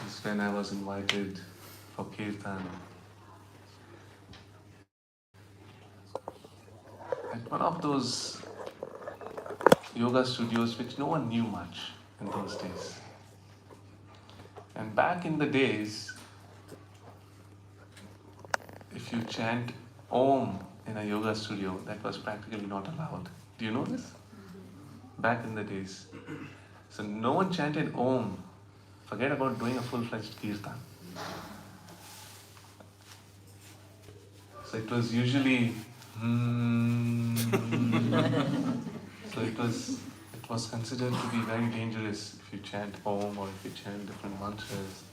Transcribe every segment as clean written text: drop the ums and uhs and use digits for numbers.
is when I was invited for Kirtan at one of those yoga studios which no one knew much in those days. And back in the days, if you chant Om in a yoga studio, that was practically not allowed. Do you know this? Back in the days. So no one chanted Om. Forget about doing a full-fledged Kirtan. So it was usually so it was considered to be very dangerous if you chant Om or if you chant different mantras.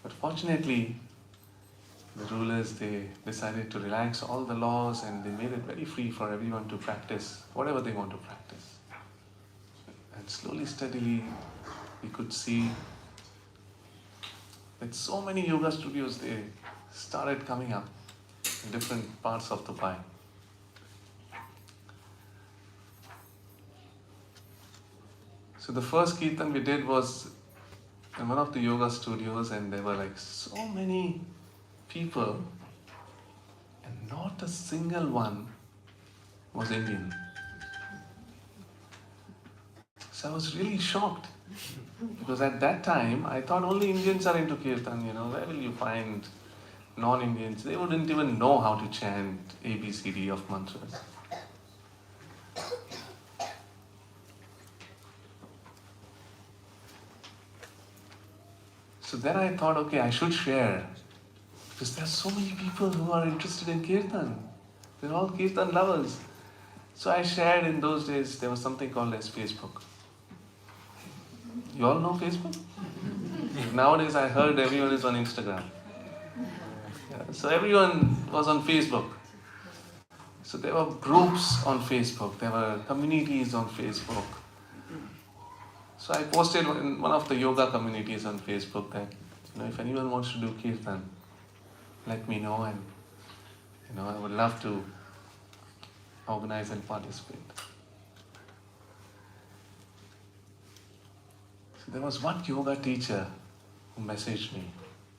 But fortunately, the rulers, they decided to relax all the laws and they made it very free for everyone to practice whatever they want to practice. And slowly, steadily, we could see that so many yoga studios, they started coming up in different parts of Dubai. So the first Kirtan we did was in one of the yoga studios, and there were like so many people and not a single one was Indian. So I was really shocked because at that time I thought only Indians are into Kirtan, where will you find non-Indians? They wouldn't even know how to chant ABCD of mantras. So then I thought, okay, I should share because there are so many people who are interested in Kirtan. They're all Kirtan lovers. So I shared. In those days there was something called as Facebook. You all know Facebook? Nowadays I heard everyone is on Instagram. So everyone was on Facebook. So there were groups on Facebook, there were communities on Facebook. So I posted in one of the yoga communities on Facebook that, if anyone wants to do Kirtan, let me know, and I would love to organize and participate. So there was one yoga teacher who messaged me.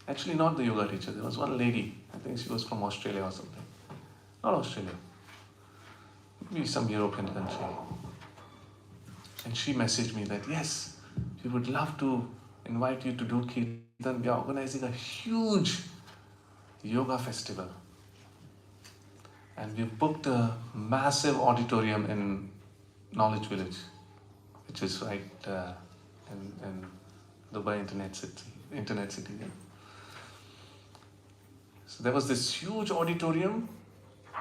Actually not the yoga teacher, there was one lady, I think she was from Australia or something. Not Australia, maybe some European country. And she messaged me that, yes, we would love to invite you to do Kirtan. We are organizing a huge yoga festival. And we've booked a massive auditorium in Knowledge Village, which is right in Dubai Internet City. Yeah. So there was this huge auditorium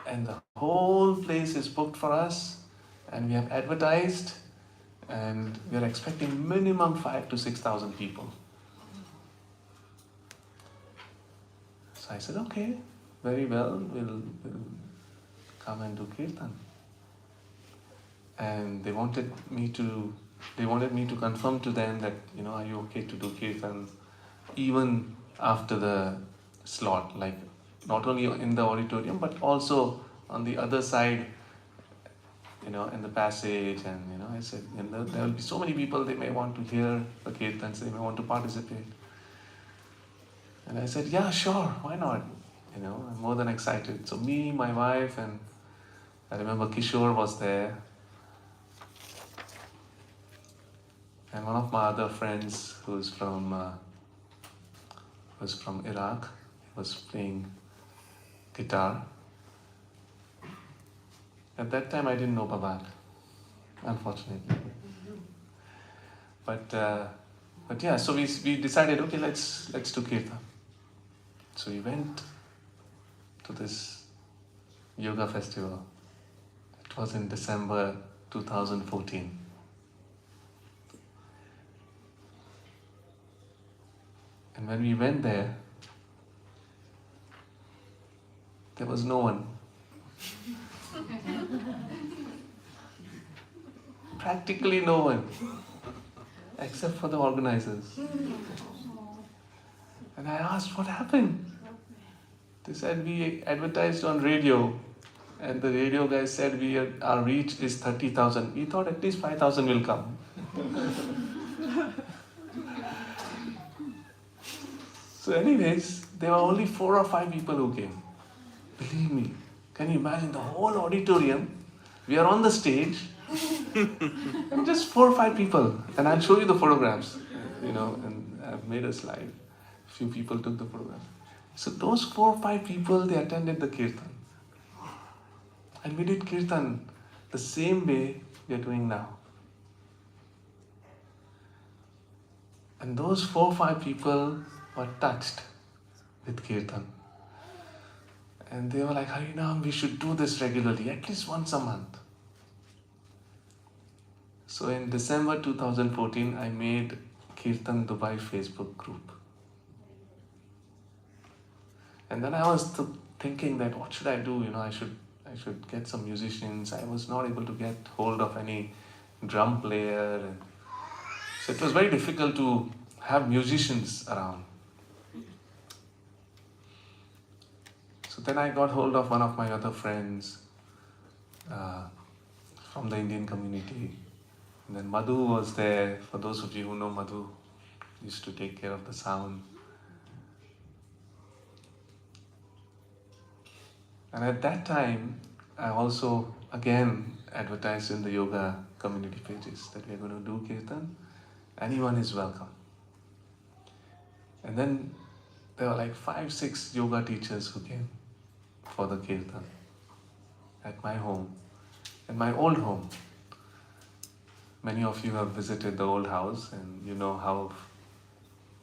and the whole place is booked for us, and we have advertised, and we are expecting minimum 5,000 to 6,000 people. So I said, okay, very well, we'll come and do Kirtan. And they wanted me to confirm to them that, are you okay to do Kirtan even after the slot, like not only in the auditorium but also on the other side, in the passage. And I said, there will be so many people, they may want to hear the Kirtans, they may want to participate. And I said, yeah, sure, why not? I'm more than excited. So me, my wife, and I remember Kishore was there. And one of my other friends who's from Iraq, he was playing guitar. At that time I didn't know Babak, unfortunately. But yeah, so we decided, okay, let's do Kirtan. So we went to this yoga festival. It was in December 2014. And when we went there was no one. Practically no one, except for the organizers. And I asked, what happened? They said, we advertised on radio, and the radio guy said our reach is 30,000. We thought at least 5,000 will come. So anyways, there were only 4 or 5 people who came. Believe me, can you imagine the whole auditorium? We are on the stage, and just 4 or 5 people. And I'll show you the photographs, and I've made a slide. Few people took the photograph. So those 4 or 5 people, they attended the Kirtan. And we did Kirtan the same way we are doing now. And those 4 or 5 people were touched with Kirtan. And they were like, Harinam, we should do this regularly, at least once a month. So in December 2014, I made Kirtan Dubai Facebook group. And then I was thinking that what should I do? I should get some musicians. I was not able to get hold of any drum player. And so it was very difficult to have musicians around. So then I got hold of one of my other friends from the Indian community. And then Madhu was there. For those of you who know Madhu, used to take care of the sound. And at that time, I also again advertised in the yoga community pages that we are going to do Kirtan. Anyone is welcome. And then there were like 5-6 yoga teachers who came for the Kirtan at my home, at my old home. Many of you have visited the old house and you know how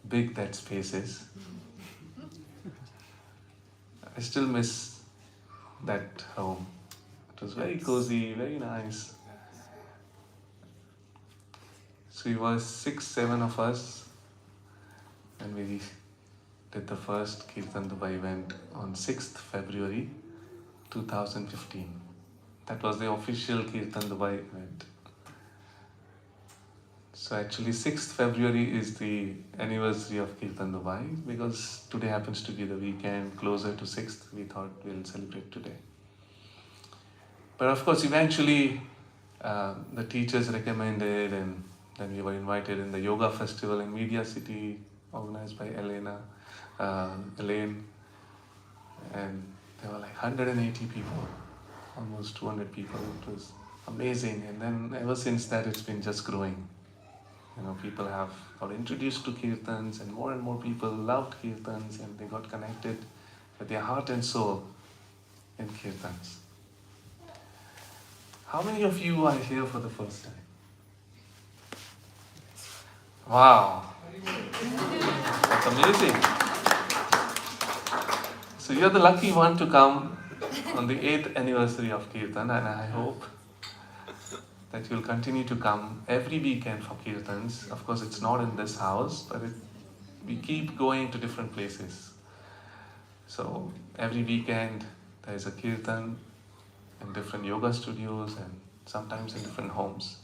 big that space is. I still miss that home. It was very cozy, very nice. So we were 6-7 of us, and we did the first Kirtan Dubai event on 6th February 2015. That was the official Kirtan Dubai event. So actually 6th February is the anniversary of Kirtan Dubai, because today happens to be the weekend closer to 6th. We thought we'll celebrate today. But of course eventually the teachers recommended, and then we were invited in the yoga festival in Media City organized by Elaine, and there were like 180 people, almost 200 people. It was amazing. And then ever since that it's been just growing. People have got introduced to Kirtans, and more people loved Kirtans, and they got connected with their heart and soul in Kirtans. How many of you are here for the first time? Wow, that's amazing. So you're the lucky one to come on the 8th anniversary of Kirtan, and I hope that you'll continue to come every weekend for Kirtans. Of course, it's not in this house, but we keep going to different places. So every weekend there is a Kirtan in different yoga studios and sometimes in different homes.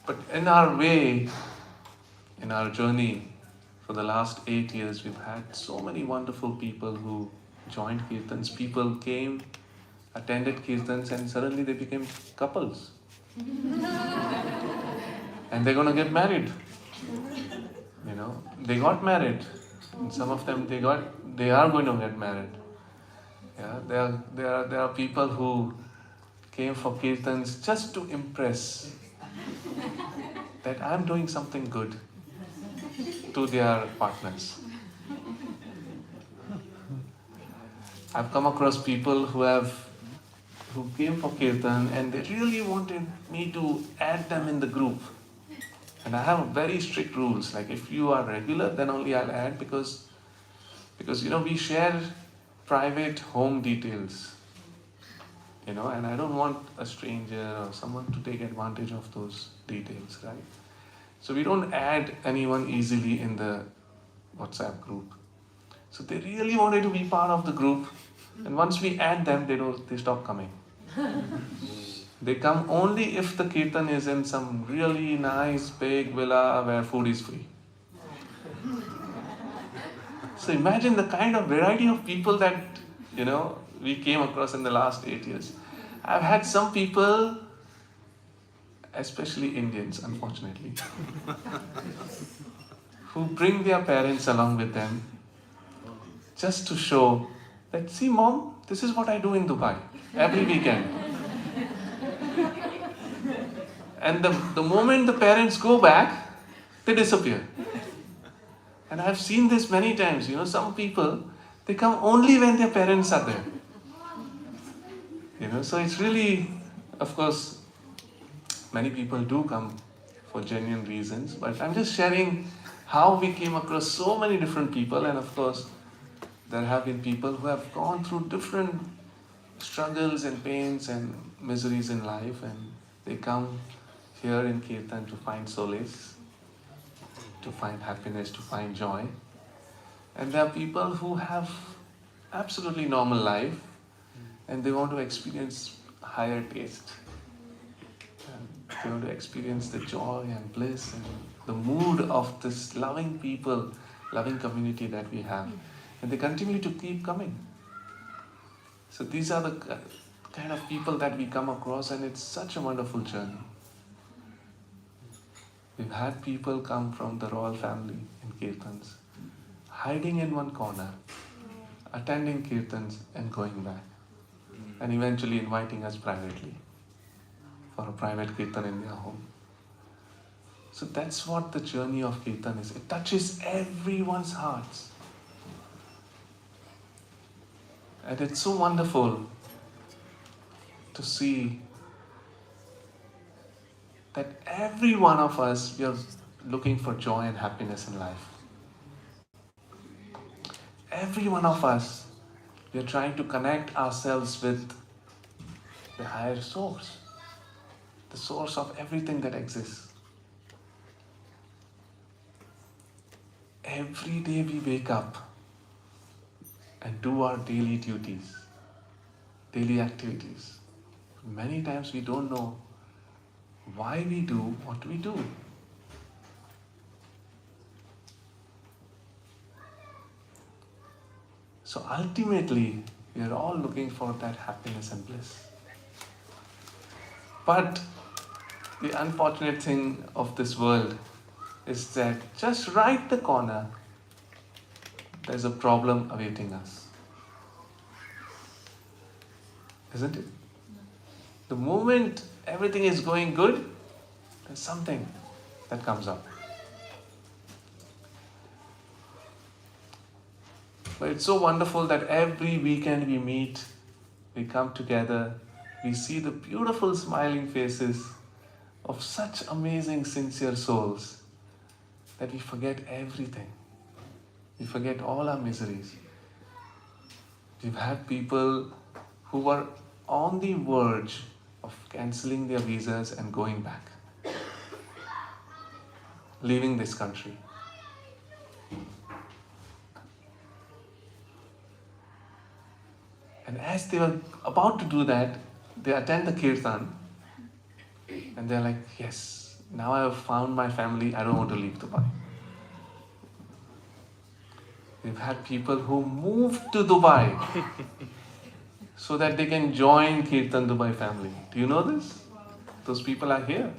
But in our way, in our journey for the last 8 years, we've had so many wonderful people who joined Kirtans. People came, attended Kirtans, and suddenly they became couples. And they're going to get married. They got married. And some of them they are going to get married. Yeah, there are people who came for Kirtans just to impress that I'm doing something good to their partners. I've come across people who came for Kirtan and they really wanted me to add them in the group. And I have very strict rules, like if you are regular, then only I'll add, because we share private home details, and I don't want a stranger or someone to take advantage of those details, right? So we don't add anyone easily in the WhatsApp group. So they really wanted to be part of the group, and once we add them, they stop coming. They come only if the Kirtan is in some really nice big villa where food is free. So imagine the kind of variety of people that we came across in the last 8 years. I've had some people, especially Indians, unfortunately, who bring their parents along with them just to show that, see mom, this is what I do in Dubai every weekend. And the moment the parents go back, they disappear. And I've seen this many times, some people, they come only when their parents are there. So it's really, of course, many people do come for genuine reasons, but I'm just sharing how we came across so many different people, and of course, there have been people who have gone through different struggles and pains and miseries in life, and they come here in Kirtan to find solace, to find happiness, to find joy. And there are people who have absolutely normal life and they want to experience higher taste. And they want to experience the joy and bliss and the mood of this loving people, loving community that we have. And they continue to keep coming. So these are the kind of people that we come across, and it's such a wonderful journey. We've had people come from the royal family in Kirtans, hiding in one corner, attending Kirtans and going back, and eventually inviting us privately for a private Kirtan in their home. So that's what the journey of Kirtan is. It touches everyone's hearts. And it's so wonderful to see that every one of us, we are looking for joy and happiness in life. Every one of us, we are trying to connect ourselves with the higher source, the source of everything that exists. Every day we wake up and do our daily duties, daily activities. Many times we don't know why we do what we do. So ultimately, we are all looking for that happiness and bliss. But the unfortunate thing of this world is that just right the corner, there's a problem awaiting us. Isn't it? The moment everything is going good, there's something that comes up. But it's so wonderful that every weekend we meet, we come together, we see the beautiful smiling faces of such amazing, sincere souls that we forget everything. We forget all our miseries. We've had people who were on the verge of cancelling their visas and going back, leaving this country. And as they were about to do that, they attend the Kirtan and they're like, yes, now I have found my family, I don't want to leave Dubai. We've had people who moved to Dubai so that they can join Kirtan Dubai family. Do you know this? Those people are here.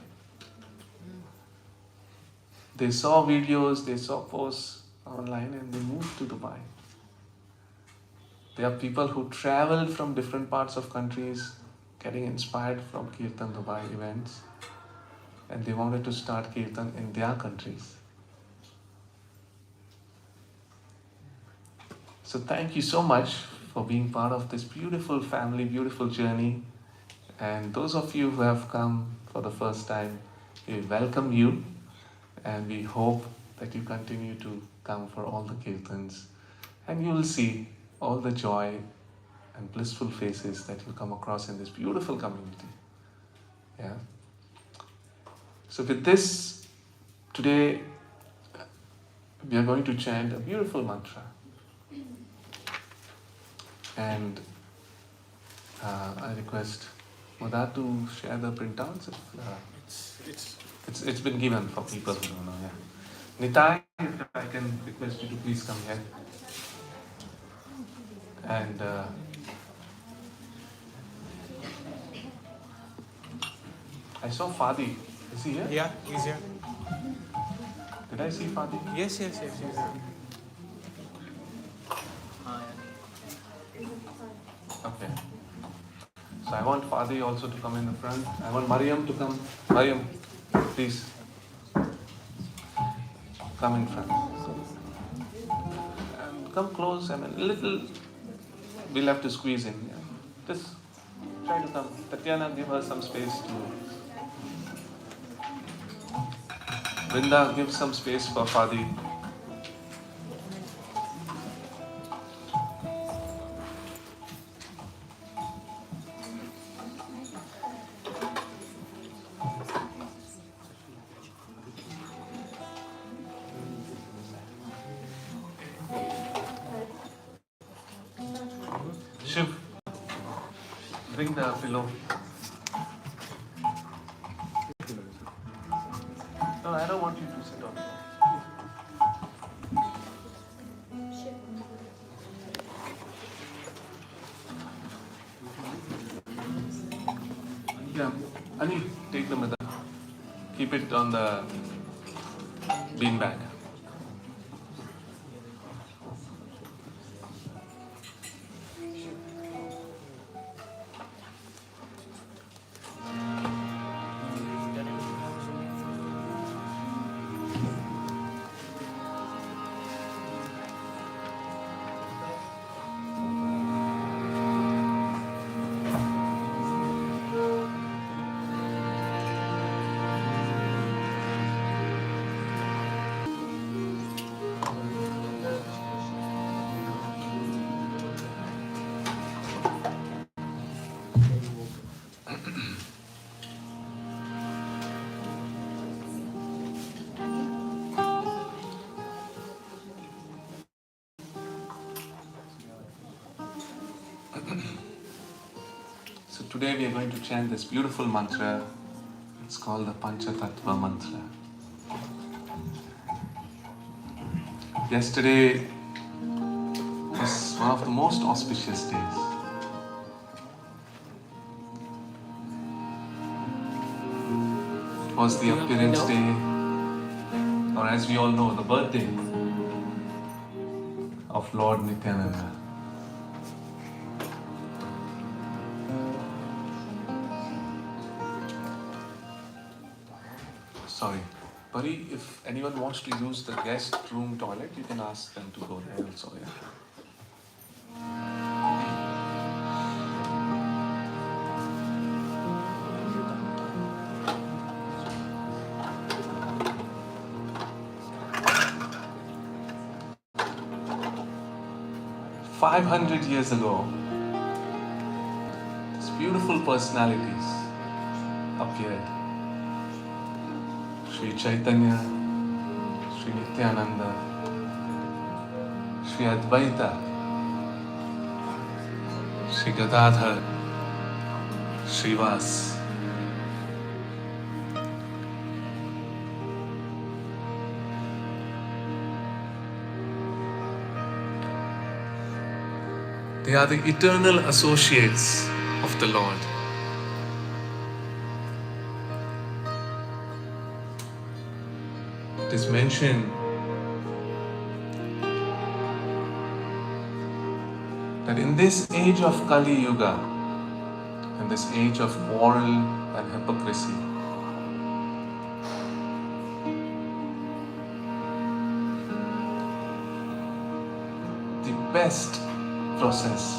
They saw videos, they saw posts online and they moved to Dubai. There are people who traveled from different parts of countries getting inspired from Kirtan Dubai events, and they wanted to start Kirtan in their countries. So thank you so much for being part of this beautiful family, beautiful journey. And those of you who have come for the first time, we welcome you, and we hope that you continue to come for all the Kirtans, and you will see all the joy and blissful faces that you come across in this beautiful community. Yeah. So with this, today we are going to chant a beautiful mantra. And I request Mada to share the printouts. It's been given for people who don't know. Yeah. Nitai, if I can request you to please come here. And I saw Fadi. Is he here? Yeah, he's here. Did I see Fadi? Yes, he's here. Okay. So I want Fadi also to come in the front. I want Mariam to come. Mariam, please come in front. And come close. I mean, a little. We'll have to squeeze in. Yeah. Just try to come. Tatiana, give her some space to. Vrinda, give some space for Fadi. Shiv, bring the pillow. No, I don't want you to sit on it. Yeah, Ani, take the mother. Keep it on the beanbag. So today we are going to chant this beautiful mantra. It's called the Panchatattva mantra. Yesterday was one of the most auspicious days. It was the appearance day, or as we all know, the birthday of Lord Nityananda. Sorry. Pari, if anyone wants to use the guest room toilet, you can ask them to go there also, yeah? 500 years ago, these beautiful personalities appeared. Sri Chaitanya, Sri Nityananda, Sri Advaita, Sri Gadadhar, Srivas. They are the eternal associates of the Lord. It is mentioned that in this age of Kali Yuga, in this age of moral and hypocrisy, the best process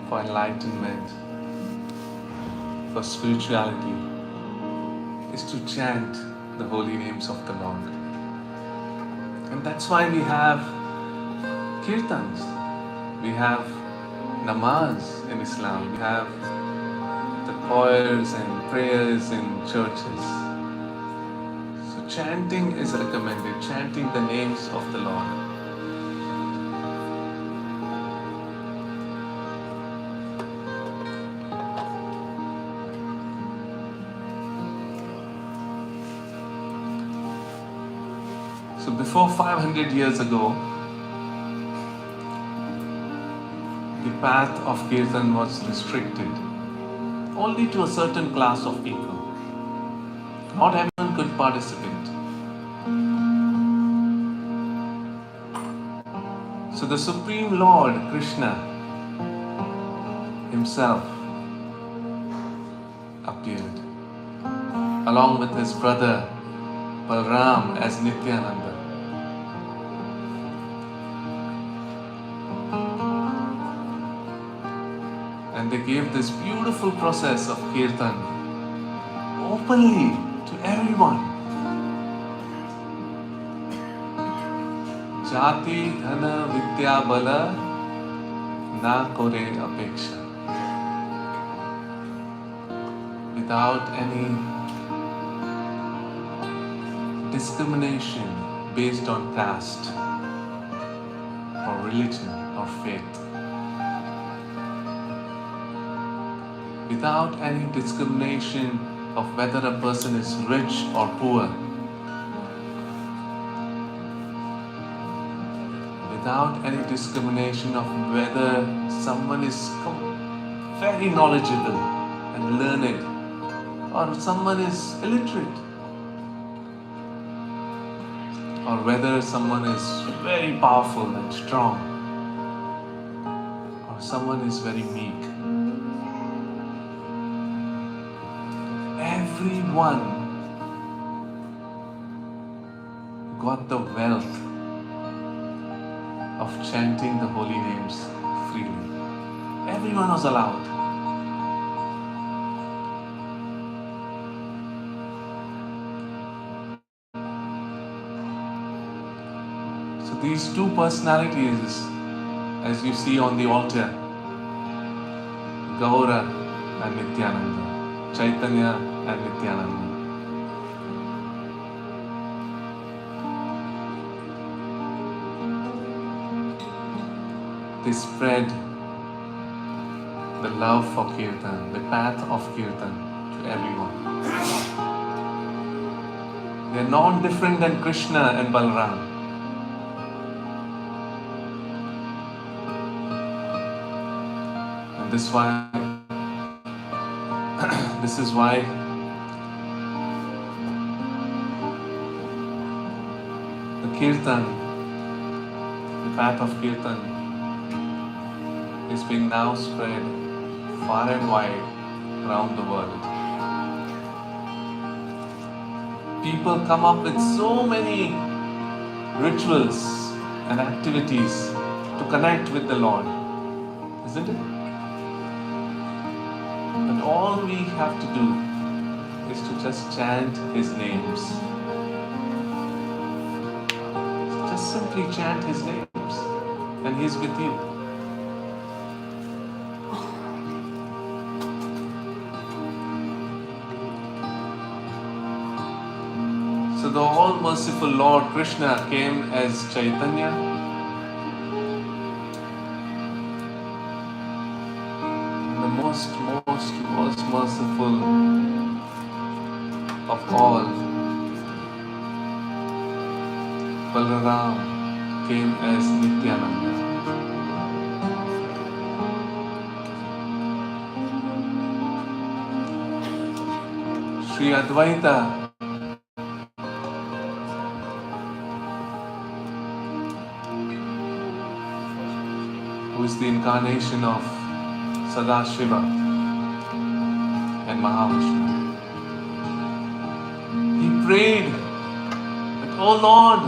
for enlightenment, for spirituality, is to chant the holy names of the Lord. And that's why we have Kirtans, we have namaz in Islam, we have the choirs and prayers in churches. So chanting is recommended, chanting the names of the Lord. So before 500 years ago, the path of Kirtan was restricted only to a certain class of people. Not everyone could participate. So the Supreme Lord, Krishna, himself appeared, along with his brother Balram as Nityananda. And they gave this beautiful process of Kirtan openly to everyone. Jati dhana vidya bala na kore apeksha. Without any discrimination based on caste or religion or faith. Without any discrimination of whether a person is rich or poor. Without any discrimination of whether someone is very knowledgeable and learned or someone is illiterate, or whether someone is very powerful and strong, or someone is very meek. Everyone got the wealth of chanting the holy names freely. Everyone was allowed. So these two personalities, as you see on the altar, Gaura and Nityananda, Chaitanya and Nityananda. They spread the love for Kirtan, the path of Kirtan to everyone. They are not different than Krishna and Balram. And this is why the Kirtan, the path of Kirtan, is being now spread far and wide around the world. People come up with so many rituals and activities to connect with the Lord, isn't it? But all we have to do is to just chant His names. Just simply chant His names and He's with you. So the all-merciful Lord Krishna came as Chaitanya, and the most merciful of all, Balaram, came as Nityananda. Sri Advaita, who is the incarnation of Sadashiva and Mahavishnu. He prayed that, oh Lord,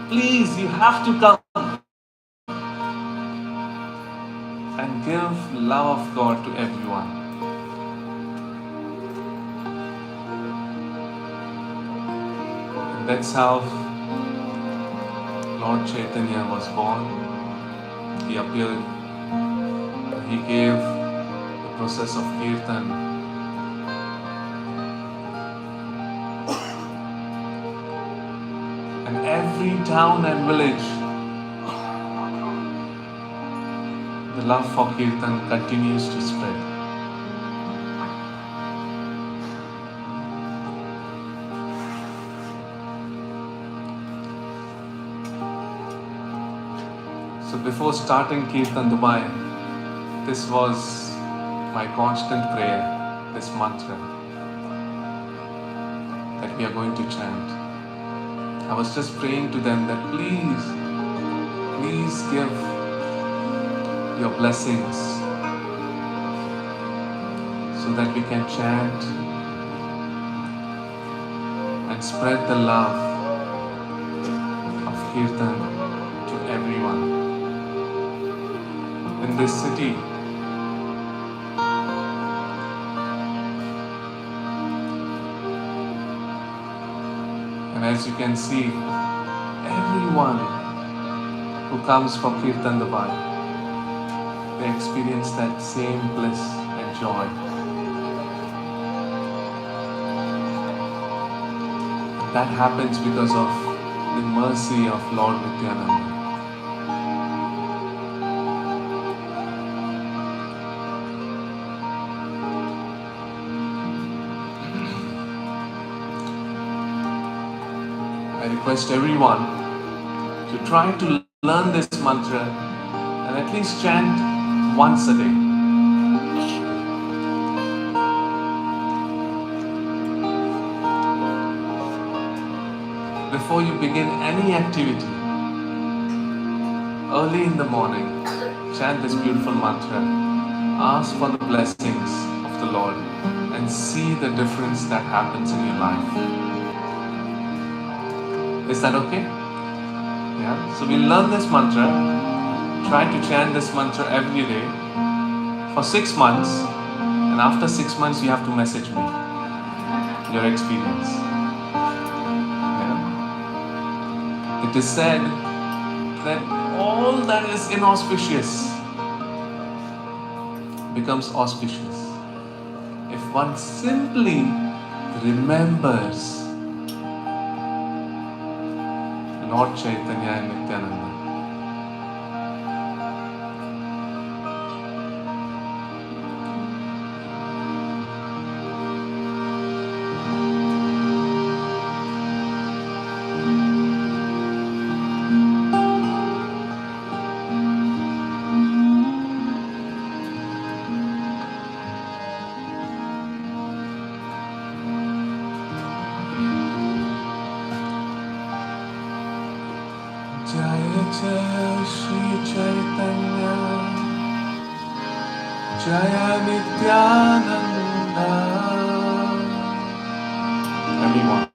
please, you have to come and give love of God to everyone. And that's how Lord Chaitanya was born. He appeared, he gave the process of Kirtan. And every town and village, the love for Kirtan continues to spread. So before starting Kirtan Dubai, this was my constant prayer, this mantra that we are going to chant. I was just praying to them that please give your blessings so that we can chant and spread the love of Kirtan to everyone in this city. And as you can see, everyone who comes for Kirtan Dabai, they experience that same bliss and joy. That happens because of the mercy of Lord Nityananda. I request everyone to try to learn this mantra and at least chant once a day. Before you begin any activity, early in the morning, chant this beautiful mantra, ask for the blessings of the Lord, and see the difference that happens in your life. Is that okay? Yeah? So we learn this mantra, try to chant this mantra every day for 6 months, and after 6 months you have to message me your experience. Yeah? It is said that all that is inauspicious becomes auspicious if one simply remembers Lord Chaitanya and Nityananda. Jaya Jaya Shri Chaitanya Jaya Nityananda. Everyone.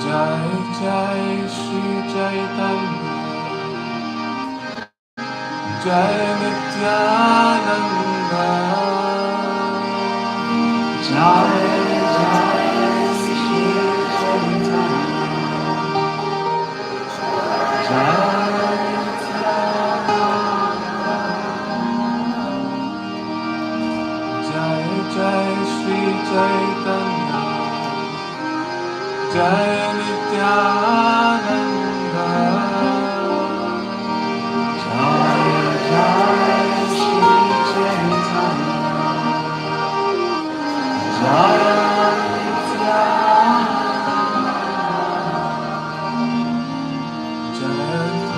Jai Jai Shri Chaitanya Jai Nityananda. Jai Jai Shri Chaitanya Jai Nityananda. Jai Jai Shri Chaitanya Jai Nityananda. Jai Jai Shri Chaitanya Jai Nityananda. Jai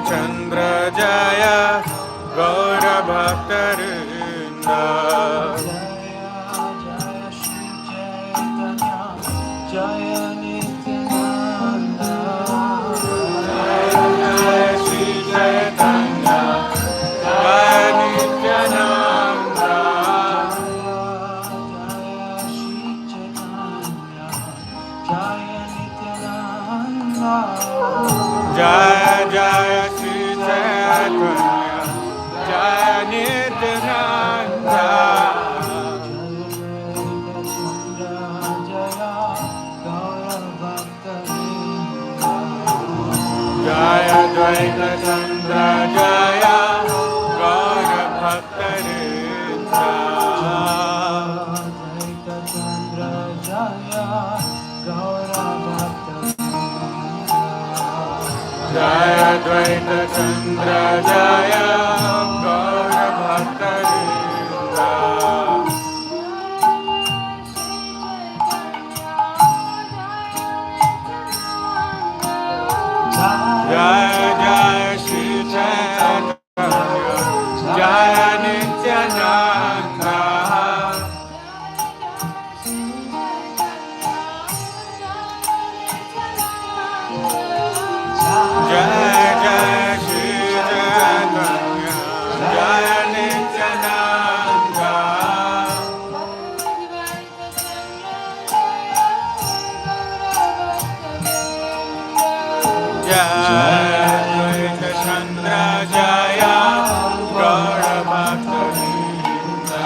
Chandra Jaya Gaura Bhaktarinda. Jaya Nityananda, Jaya Shri Chaitanya, Jaya Nityananda, Jaya Jaya Shri Chaitanya, Jaya Nityananda, Jaya Dvaita Chandra Jaya Gaura Bhaktarinda. Jaya Dvaita Chandra Jaya Gaura Bhaktarinda. Jaya Jaya Shri Chaitanya, Jaya Nityananda, Jaya Jaya Shri Chaitanya, Jaya Nityananda, Jaya Dvaita Chandra Jaya Gaura Bhaktarinda.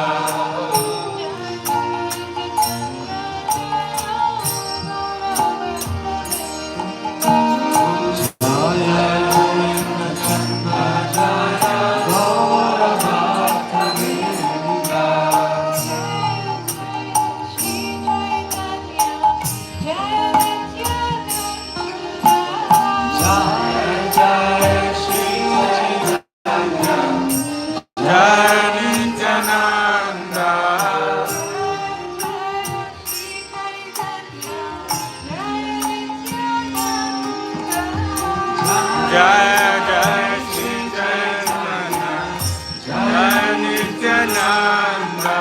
Jaya Nityananda, Jaya Jaya Shri Chaitanya, Jaya Nityananda,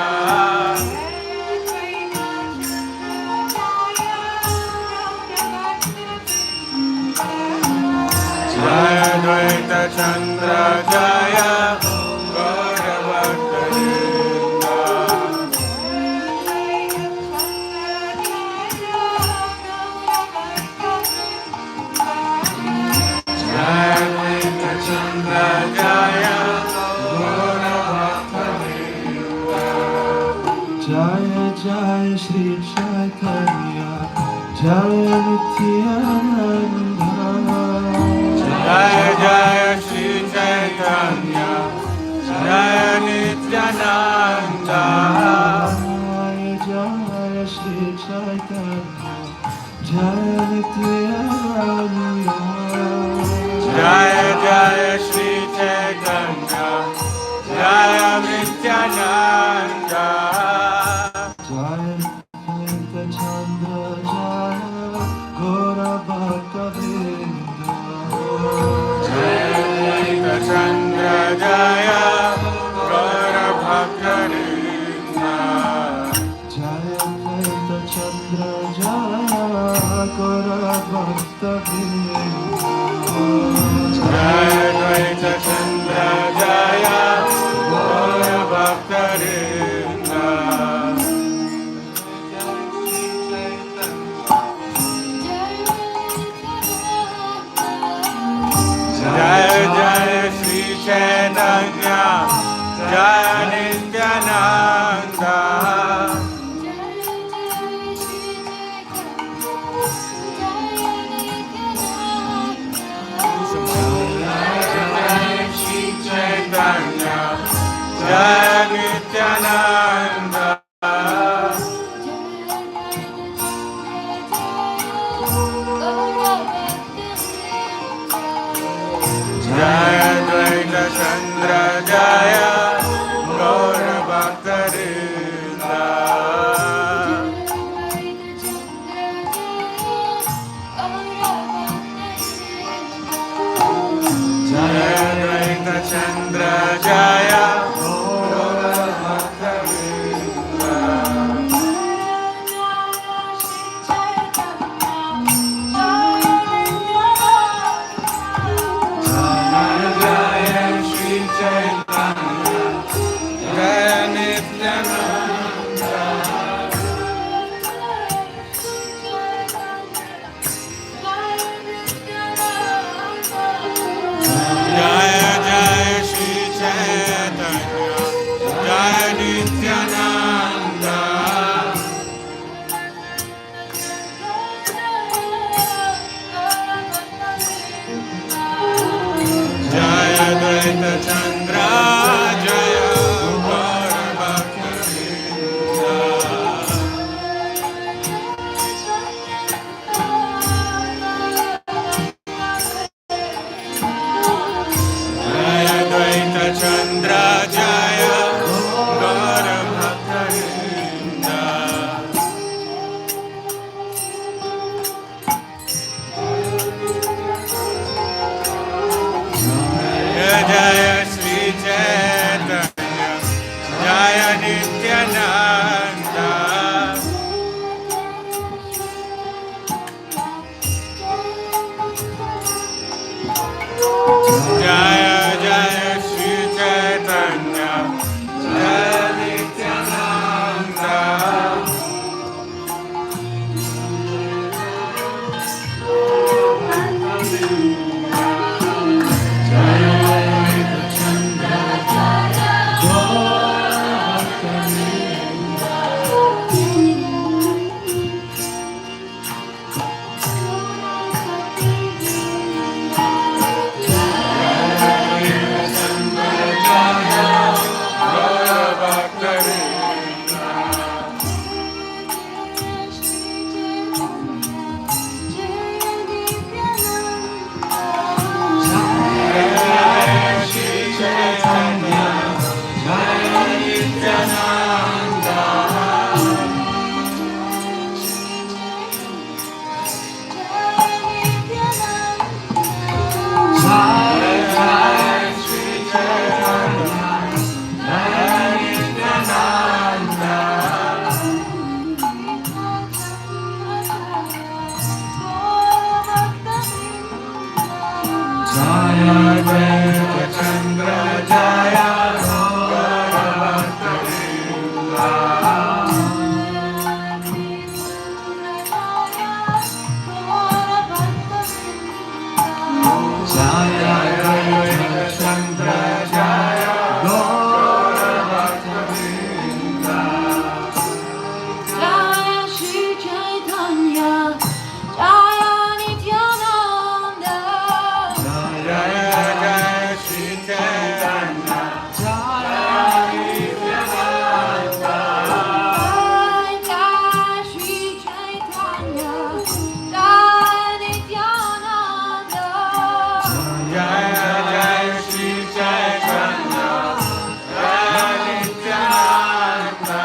Jaya Dvaita Chandra Jaya Gaura Bhaktarinda. Jaya Dvaita Chandra Jaya Gaura Bhaktarinda. Jaya Jaya Shri Chaitanya, Jaya Nityananda, Jaya Jaya Shri Chaitanya, Jaya Nityananda, Jaya Shri Chaitanya, Jaya Nityananda, Jaya Jaya Shri Chaitanya, Jaya Nityananda, Jaya Nitya Chandra Jaya Gaura Bhaktavinda, Jaya Chandra Jaya Gaura Bhaktarinda. Jaya Nitya Chandra Jaya Gaura Bhaktavinda, Jaya Dvaita Chandra Jaya Gaura Bhaktarinda. Jaya Jaya Shri Chaitanya, Jaya Nityananda, Jaya Shri Chaitanya, Jaya Nityananda, Jaya Dvaita Chandra Jaya Gaura Bhaktarinda. Advaita Chandra Jaya Gaura Bhakta Vrinda. Jaya Advaita Chandra Jaya Gaura Bhakta Vrinda. Jaya Shri Chaitanya, Jaya Nityananda. Jaya Jaya Shri Chaitanya Jaya Nityananda. Jaya Shri Chaitanya, Jaya Nityananda. Jaya Jaya Shri Chaitanya Jaya Nityananda.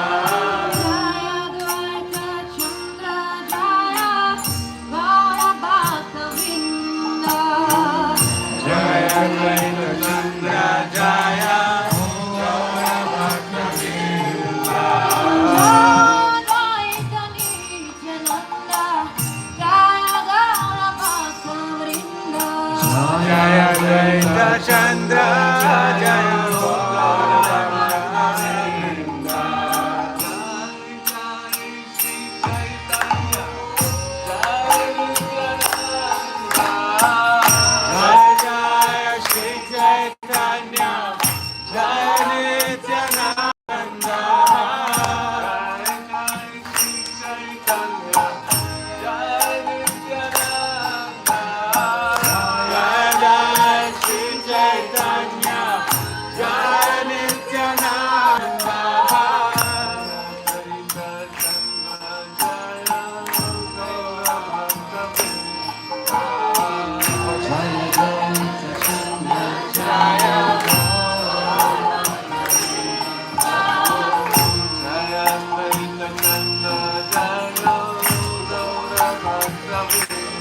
Jaya Advaita Chandra Jaya Gaura Bhakta Vrinda. Jaya Advaita Chandra Jaya Gaura Bhakta Vrinda. Advaita Nityananda, Jaya Gaura Bhakta Vrinda.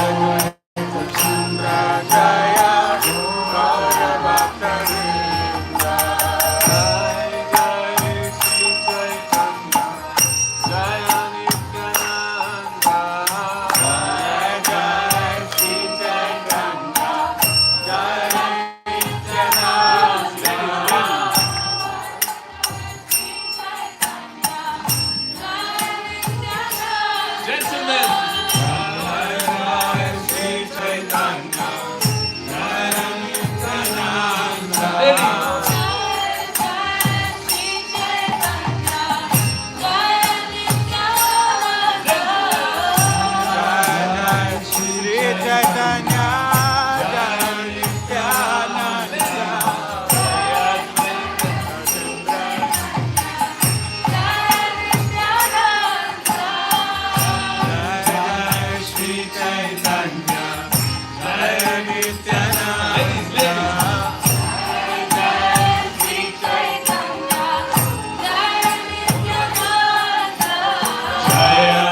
Jaya Advaita Chandra Jaya Gaura Jaya Shri Chaitanya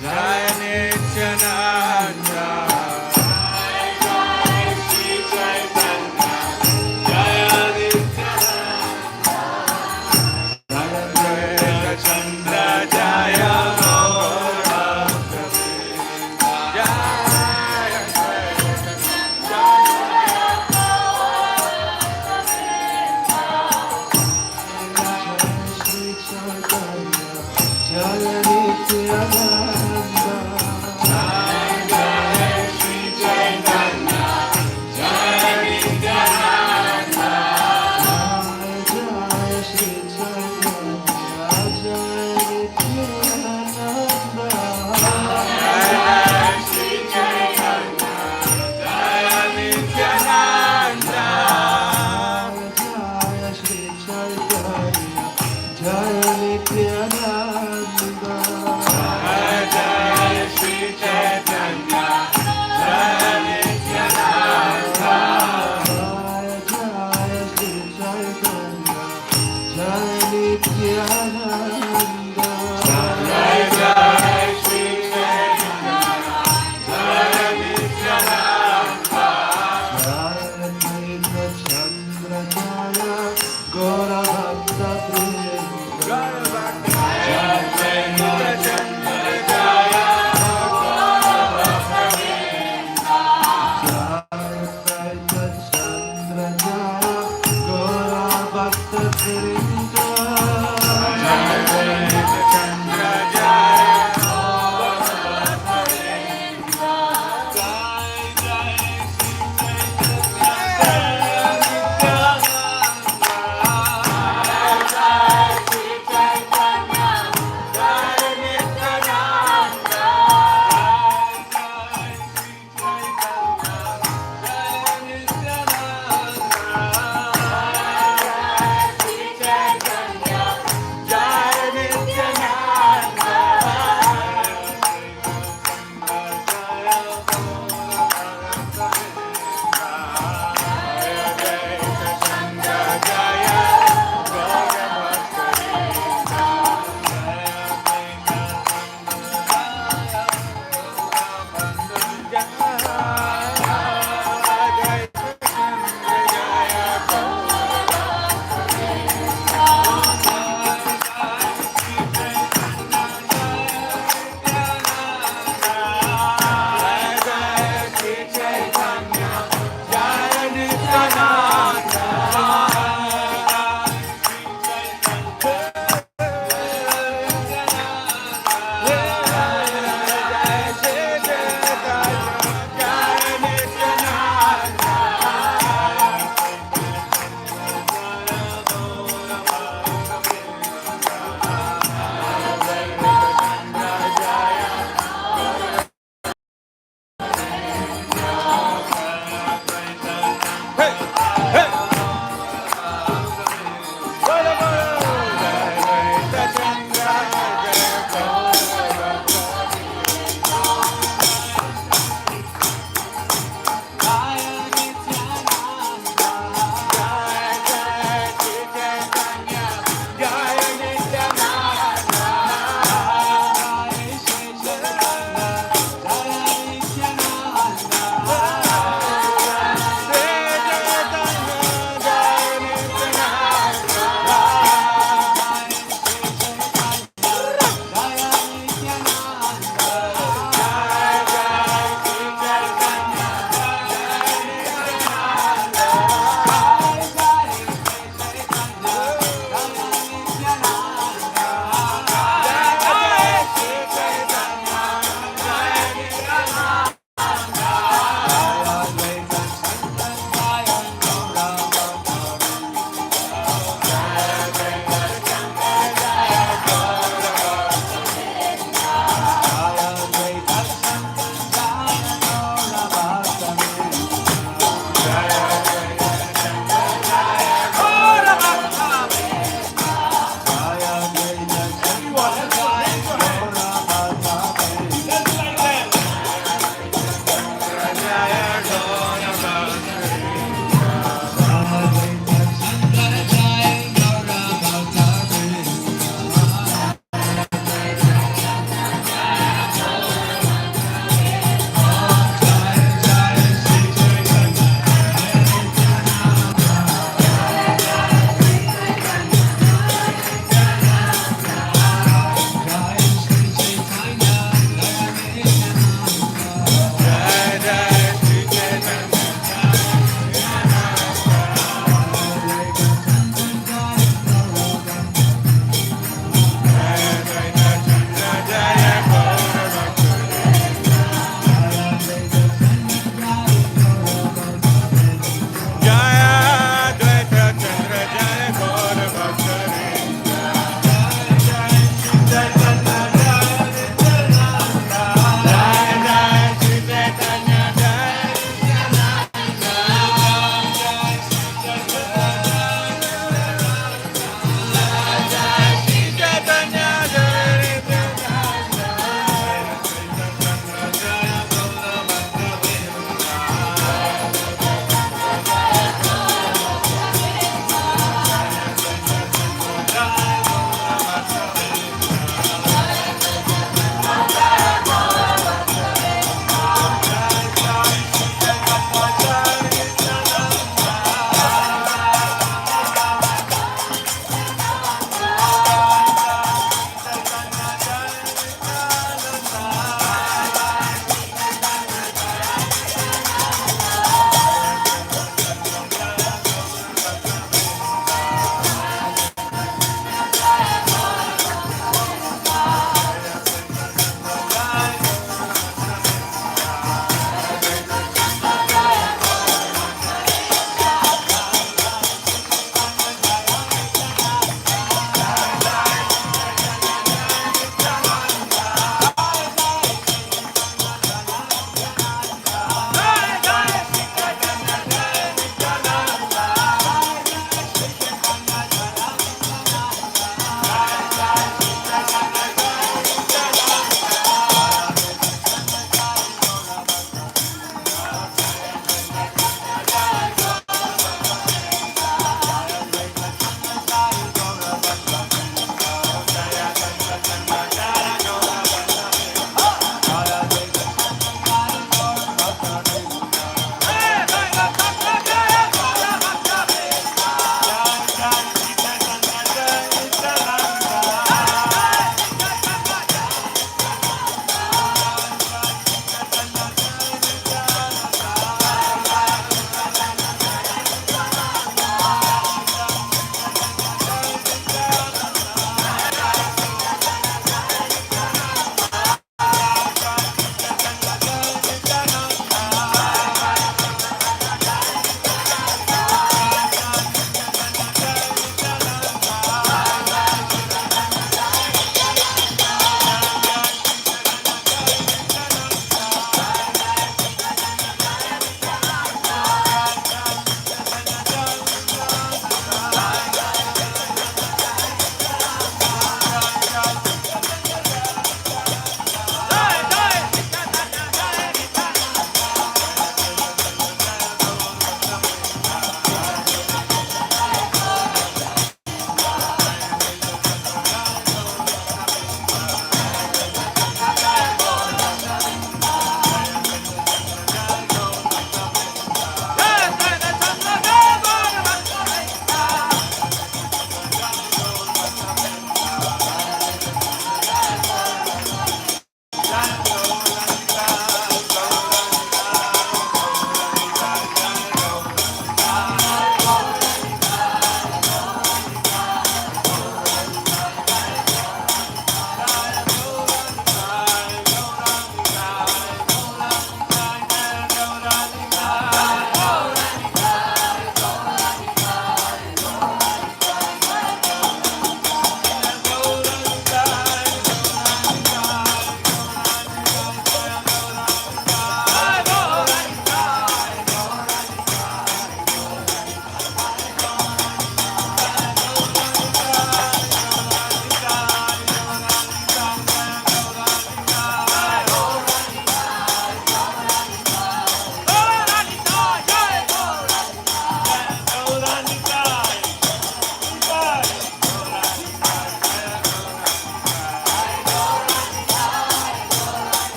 Jaya Nityananda. Jaya Jaya Shri Chaitanya Jaya Nityananda. Jaya Nityananda.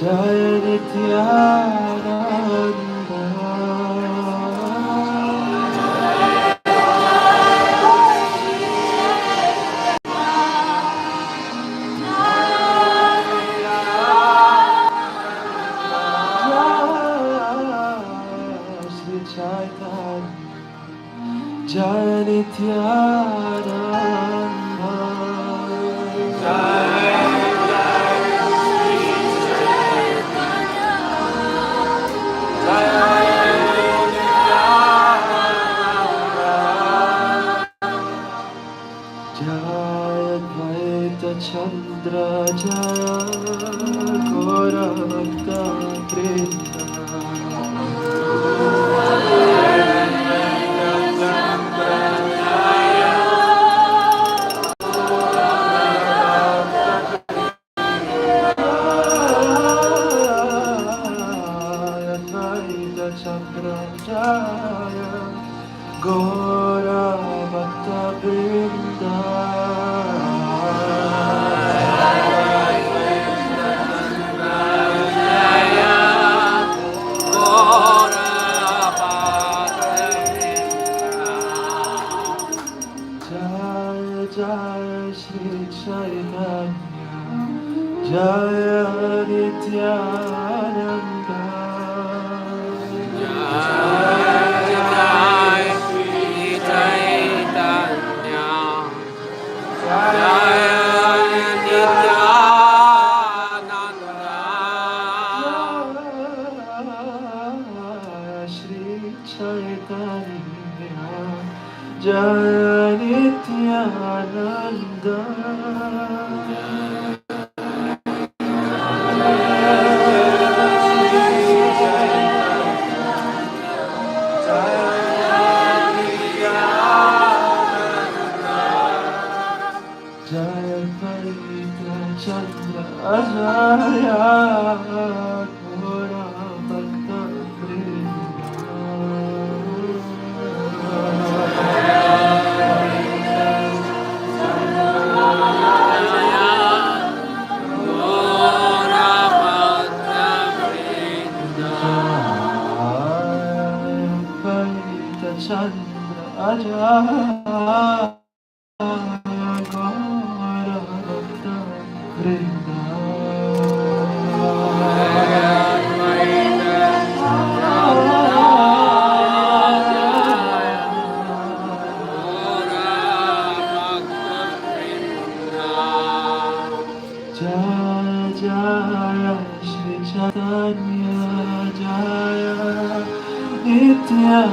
Jaya Nityananda. Shri Chaitanya Jaya Nityananda. Jaya Advaita Chandra Jaya Gaura Bhakta Vrinda. Advaita Chandra Jaya Gaura Bhakta Vrinda. Jaya Jaya Shri Chaitanya Jaya Nityananda. Shri Chaitanya Jaya Nityananda. Jaya Advaita Chandra Jaya Gaura Bhakta Vrinda. Advaita Chandra Jaya Gaura Bhakta Vrinda. Jaya Jaya Shri Chaitanya Jaya Nityananda.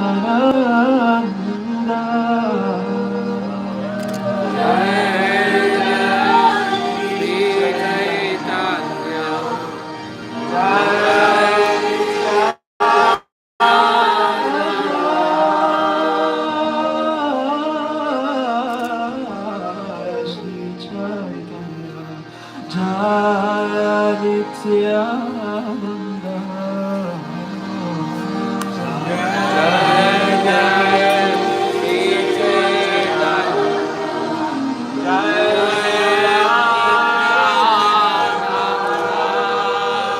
Shri Chaitanya Jaya Nityananda.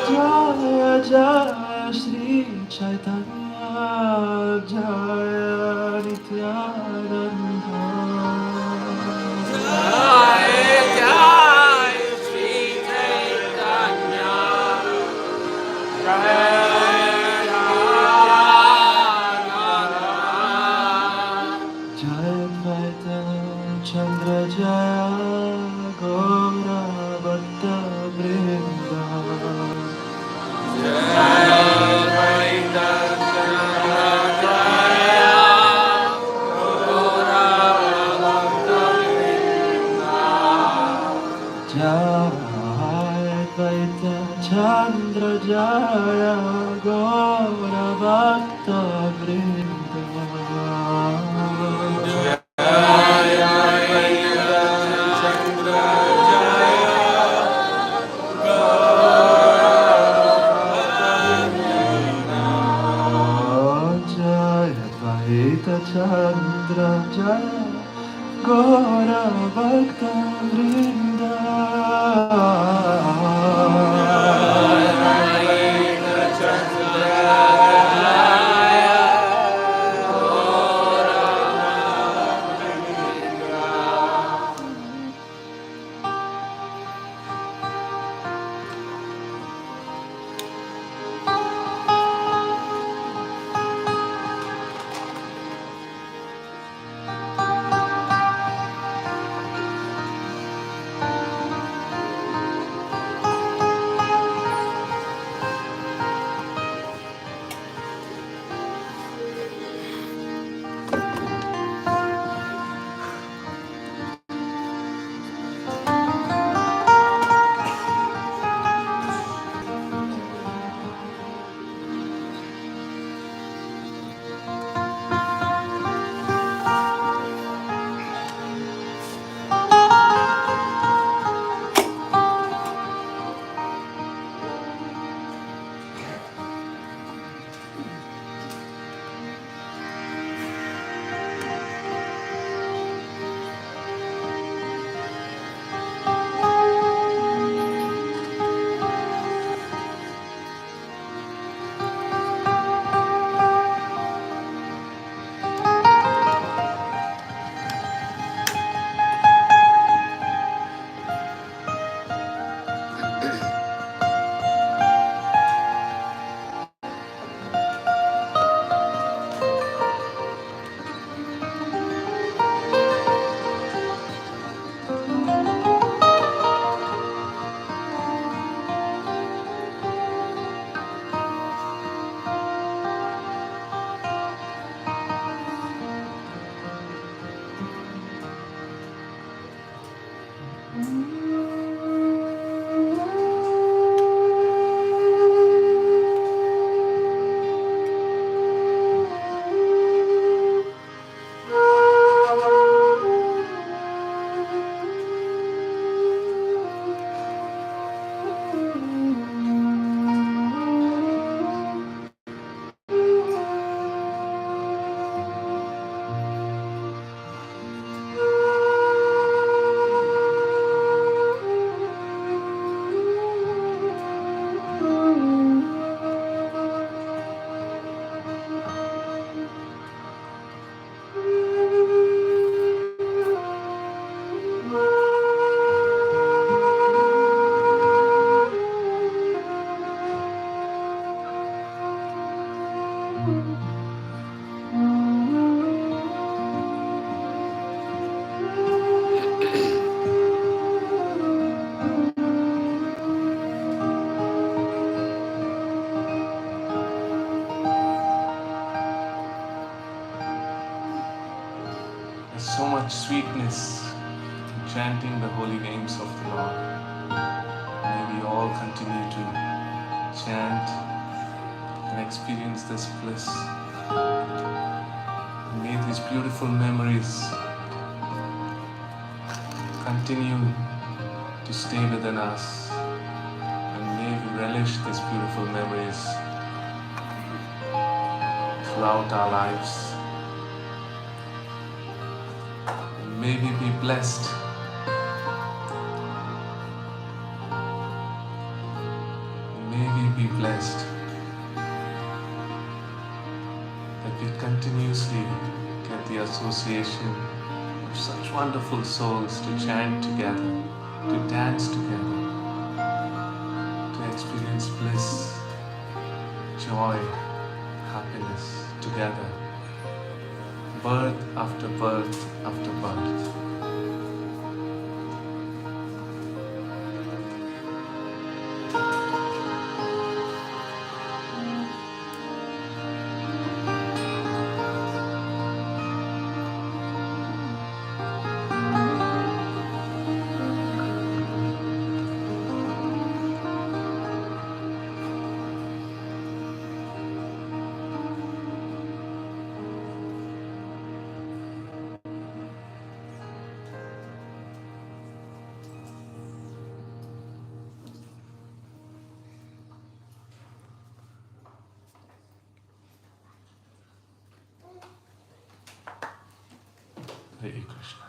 Jaya Jaya Shri Chaitanya Jaya Nityananda. Jaya Advaita Chandra Jaya Gaura Bhakta Vrinda. Jaya Advaita Chandra Jaya Gaura Bhakta Vrinda. Jaya Advaita Chandra Jaya Gaura Bhakta Vrinda. There's so much sweetness in chanting the holy names of the Lord. May we all continue to chant and experience this bliss. And may these beautiful memories continue to stay within us. And may we relish these beautiful memories throughout our lives. May we be blessed. May we be blessed that we continuously get the association of such wonderful souls to chant together, to dance together, to experience bliss, joy, happiness together. Birth after birth after birth. Hare Krishna.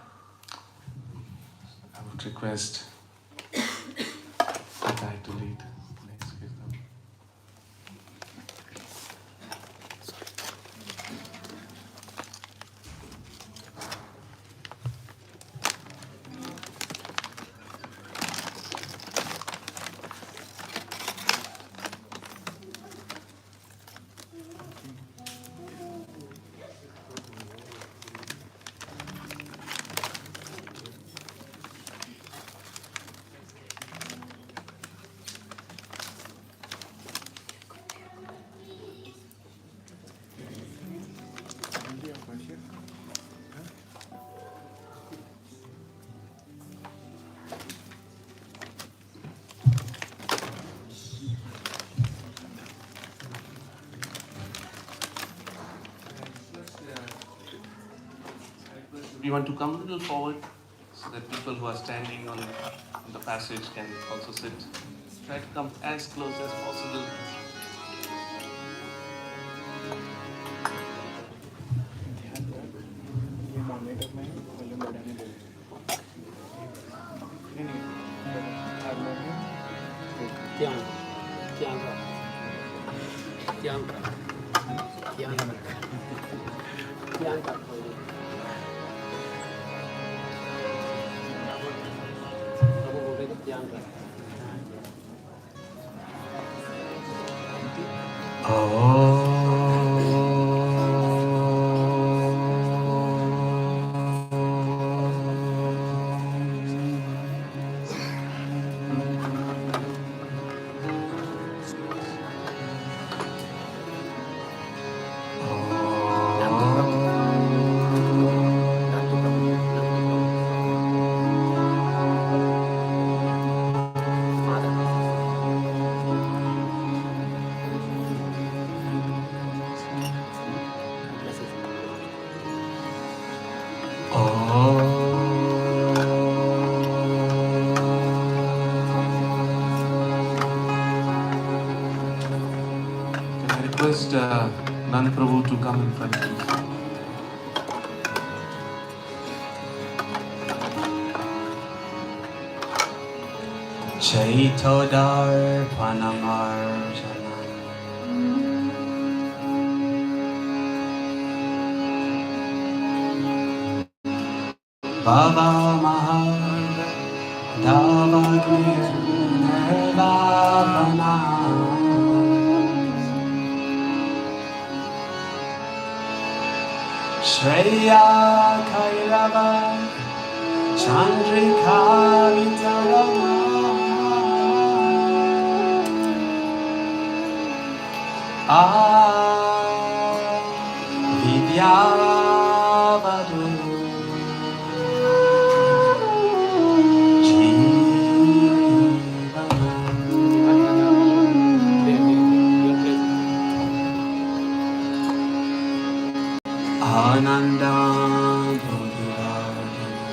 I would request Kirtan to lead the next Kirtan. You want to come a little forward so that people who are standing on the passage can also sit. Try to come as close as possible. Nand Prabhu to come in front, please. Chaitodar Panamarjana Baba Mahar Davagir Nirvana Shreya Kairava Chandrika Vitarama Vidyavadu Ananda Bodhivardhana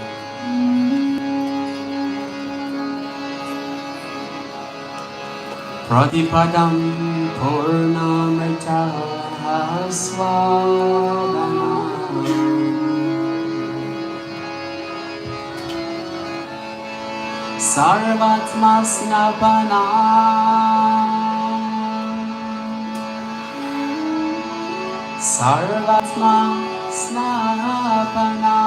Pratipadam Purnamrita Swadana Sarvatma Snapana Sarvatma Snapana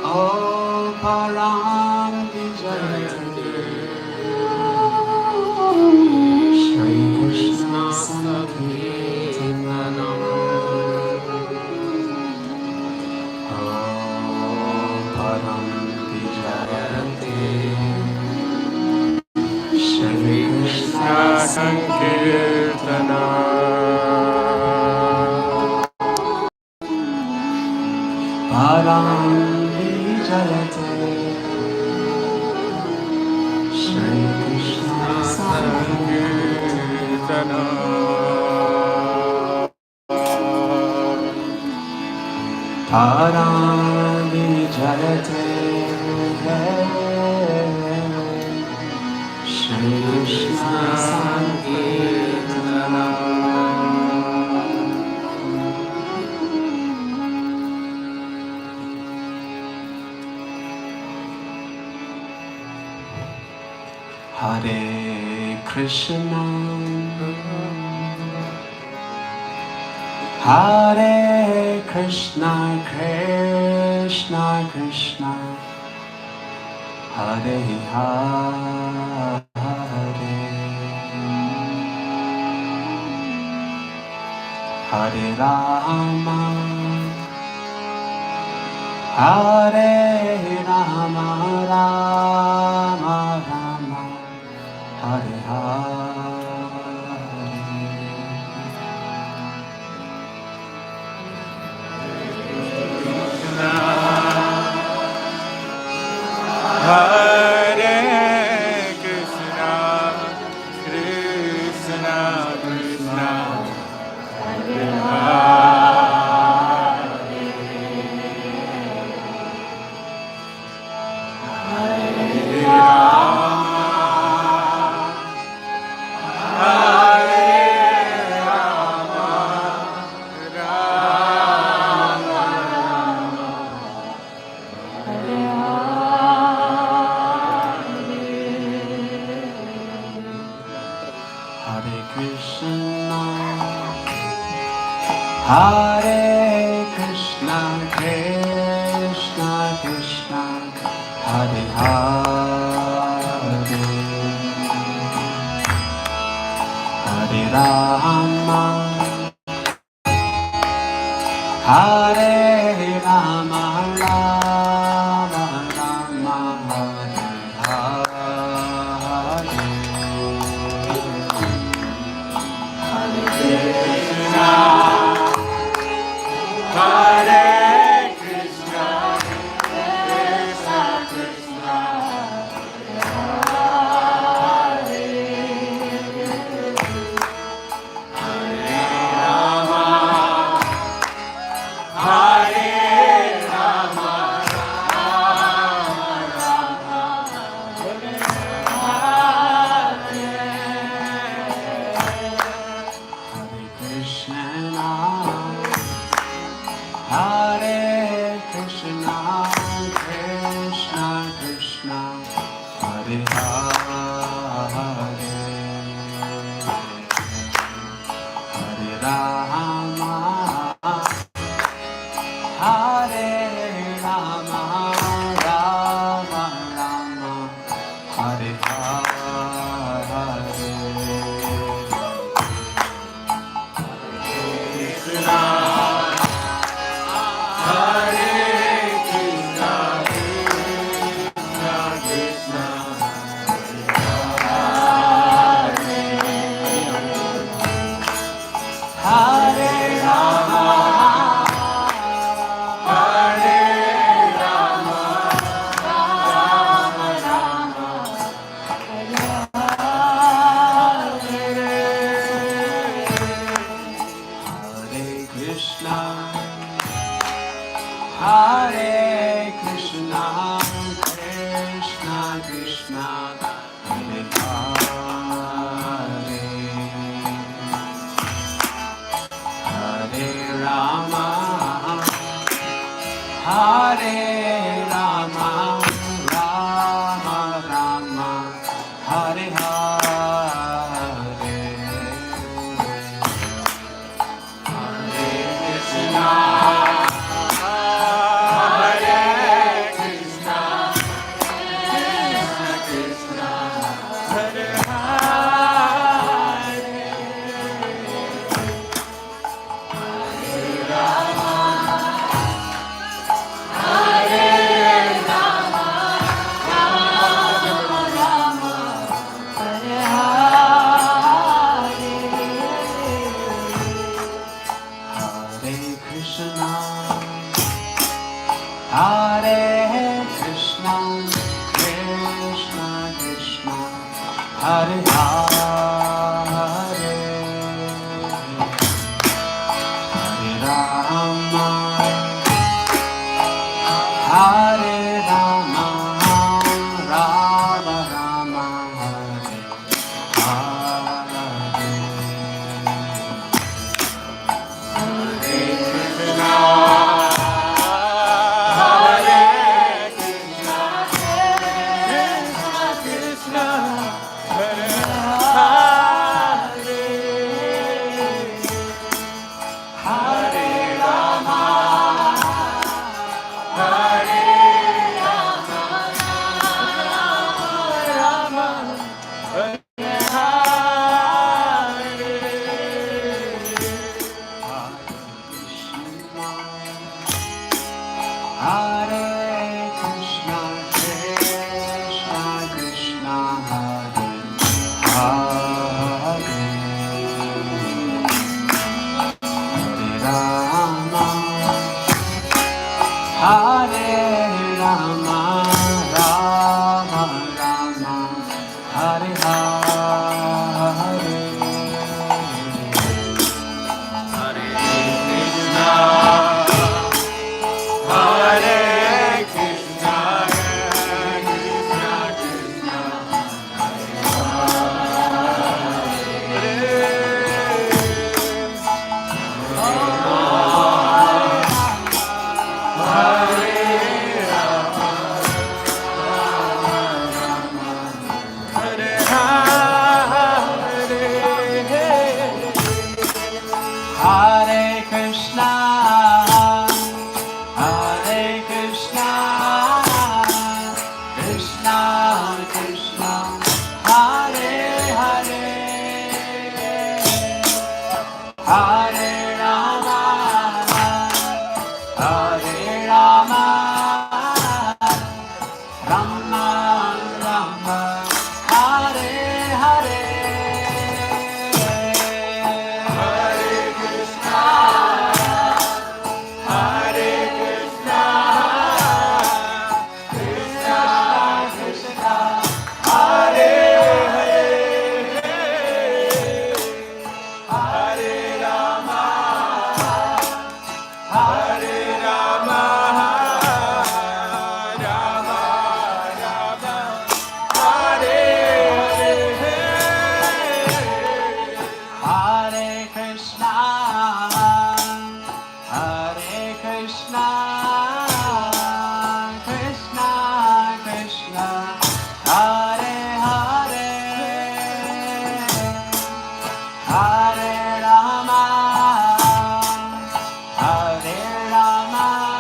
O Param Vijayate Shri Krishna Sankirtana O Param Vijayate Shri Krishna Sankirtana Param Vijayate Shri Krishna Sankirtana Param Vijayate Shri Krishna Sankirtana Hare Krishna Hare Krishna Krishna Krishna Hare Hare Hare Rama Hare Rama Rama Rama Hare Hare Hare Krishna Krishna Krishna Hare Hare Hare Krishna, Krishna Krishna, Hare Hare, Hare Rama, Hare Rama, Rama Rama, Hare Hare, Hare Krishna. Hare Krishna, Krishna Krishna, Hare Hare Rama, Hare Rama, Rama Rama, Hare Hare Rama, Rama Rama, Hare Hare. Krishna, Hare Krishna, Krishna Krishna, Hare Rama, Hare Rama, Rama Rama, Hare Krishna, Hare Krishna, Krishna Krishna, Hare Hare Rama, Hare Rama, Rama Rama, Hare Hare. Hare Krishna, Hare Krishna, Krishna Krishna, Hare Hare. Hare Krishna, Hare Krishna, Krishna Krishna, Hare Hare, Hare Rama, Hare Rama, Rama Rama, Hare Hare. Hare Krishna, Krishna Krishna, Hare Hare, Hare Rama, Hare Rama, Rama Rama, Hare Hare. Hare Krishna, Hare Krishna, Krishna Krishna, Hare Hare Krishna, Hare Krishna, Krishna Krishna, Hare Hare, Hare Rama, Hare Rama, Rama Rama, Hare Hare. Hare Krishna, Hare Krishna, Krishna Krishna, Hare Hare, Hare Rama, Hare Rama, Rama Rama, Hare Hare, Hare Krishna, Hare Krishna, Krishna Krishna, Hare Hare, Hare Rama, Hare Rama,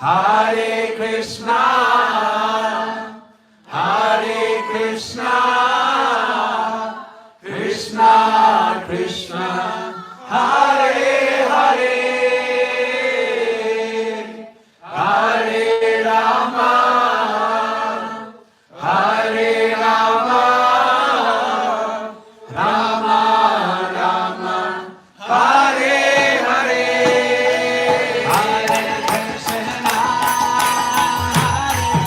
Hare Krishna, Hare Krishna, Krishna Krishna, Hare Hare, Hare Rama, Hare Rama, Rama Rama, Hare Hare, Hare Krishna, Hare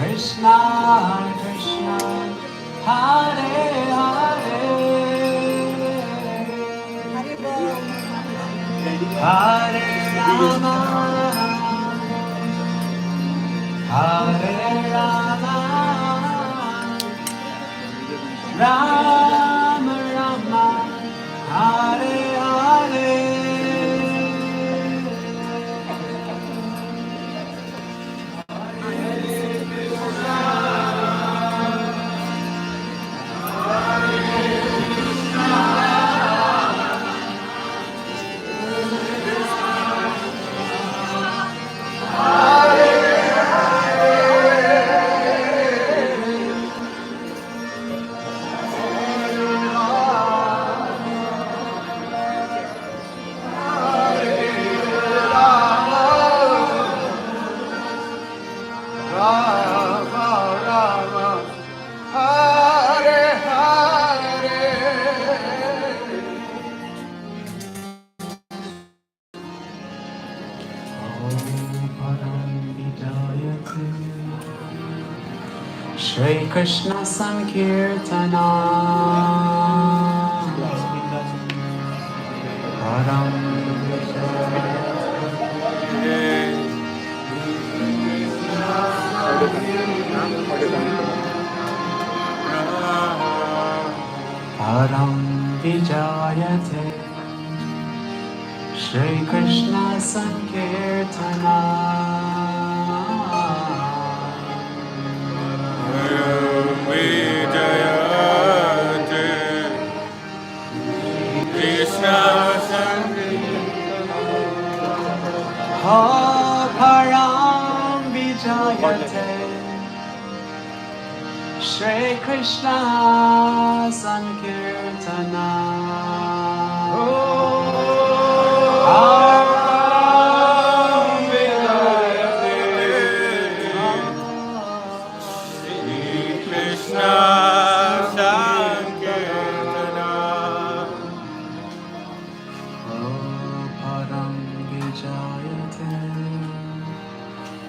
Krishna Krishna, Hare Hare, Hare Rama, Hare Rama, Rama Rama, Hare Hare. Shri Krishna Sankirtana Param Param Vijayate Shri Krishna Sankirtana Vijayate Krishna Ha Param Vijayate Shri Krishna Sankirtana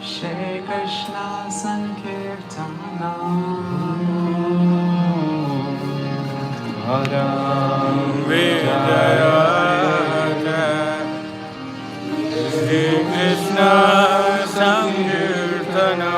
Shri Krishna Sankirtana Param Vijayate Shri Krishna Sankirtana.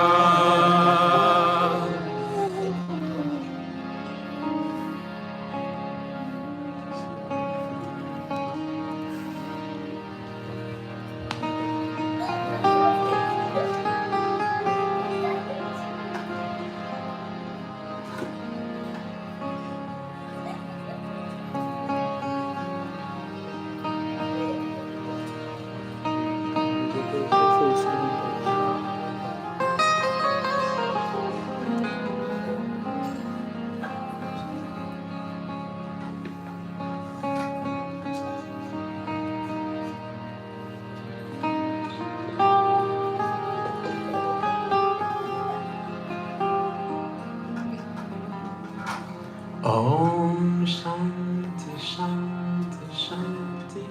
Om Shanti Shanti Shanti.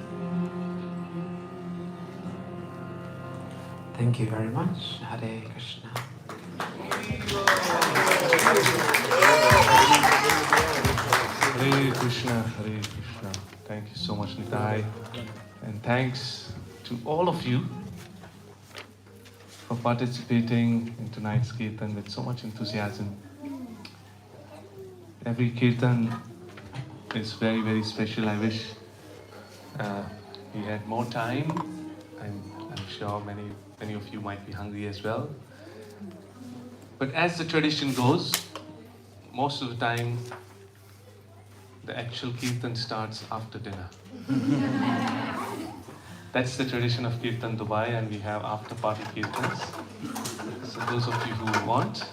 Thank you very much. Hare Krishna. Hare Krishna, Hare Krishna. Thank you so much, Nitai. And thanks to all of you for participating in tonight's Kirtan with so much enthusiasm. Every Kirtan is very, very special. I wish we had more time. I'm sure many of you might be hungry as well. But as the tradition goes, most of the time, the actual Kirtan starts after dinner. That's the tradition of Kirtan Dubai, and we have after-party Kirtans. So those of you who want,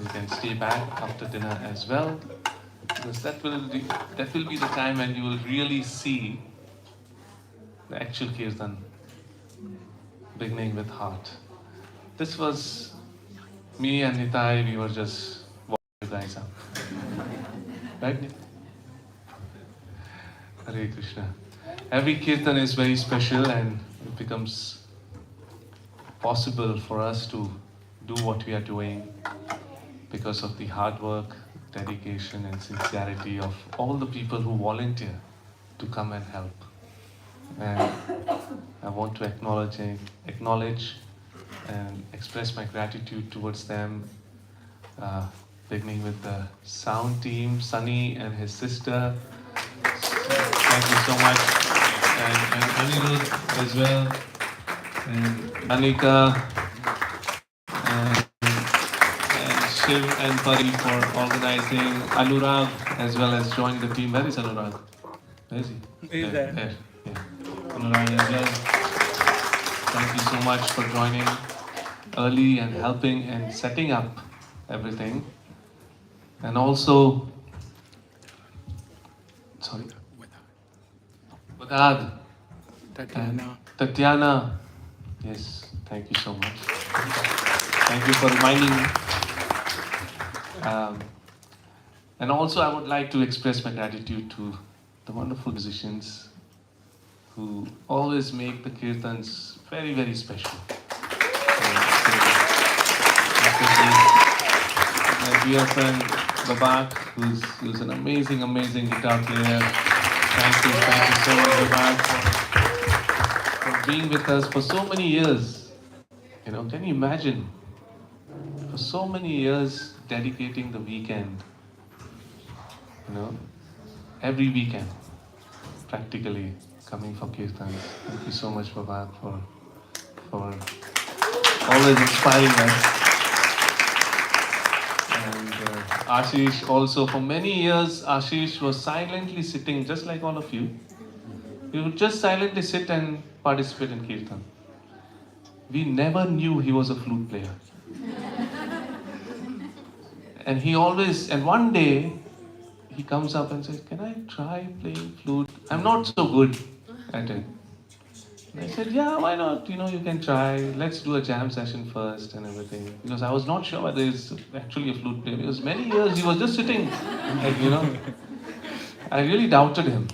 you can stay back after dinner as well, because that will be the time when you will really see the actual Kirtan beginning with heart. This was me and Nitai, we were just walking you guys up. Right, Nitai? Hare Krishna. Every Kirtan is very special, and it becomes possible for us to do what we are doing because of the hard work, dedication, and sincerity of all the people who volunteer to come and help. And I want to acknowledge and express my gratitude towards them, beginning with the sound team, Sunny and his sister. Thank you so much. And Anirudh as well. And Anika and Shiv and Pari for organizing. Anurag as well as joined the team. Where is Anurag? Where is he? He's there. Yeah. Anurag as well. Thank you so much for joining early and helping and setting up everything. And also, Vedad and Tatiana. Yes, thank you so much. Thank you for reminding me. And also, I would like to express my gratitude to the wonderful musicians who always make the kirtans very, very special. Especially my dear friend Babak, who's an amazing, amazing guitar player. Thank you so much, Babak, for being with us for so many years. You know, can you imagine? For so many years, dedicating the weekend. You know, every weekend, practically coming for kirtans. Thank you so much, Babak, for always inspiring us. And Ashish also, for many years, Ashish was silently sitting, just like all of you. He would just silently sit and participate in kirtan. We never knew he was a flute player. And one day, he comes up and says, "Can I try playing flute? I'm not so good at it." And I said, "Yeah, why not? You know, you can try. Let's do a jam session first and everything." Because I was not sure whether he's actually a flute player. Because many years he was just sitting, like, you know. I really doubted him.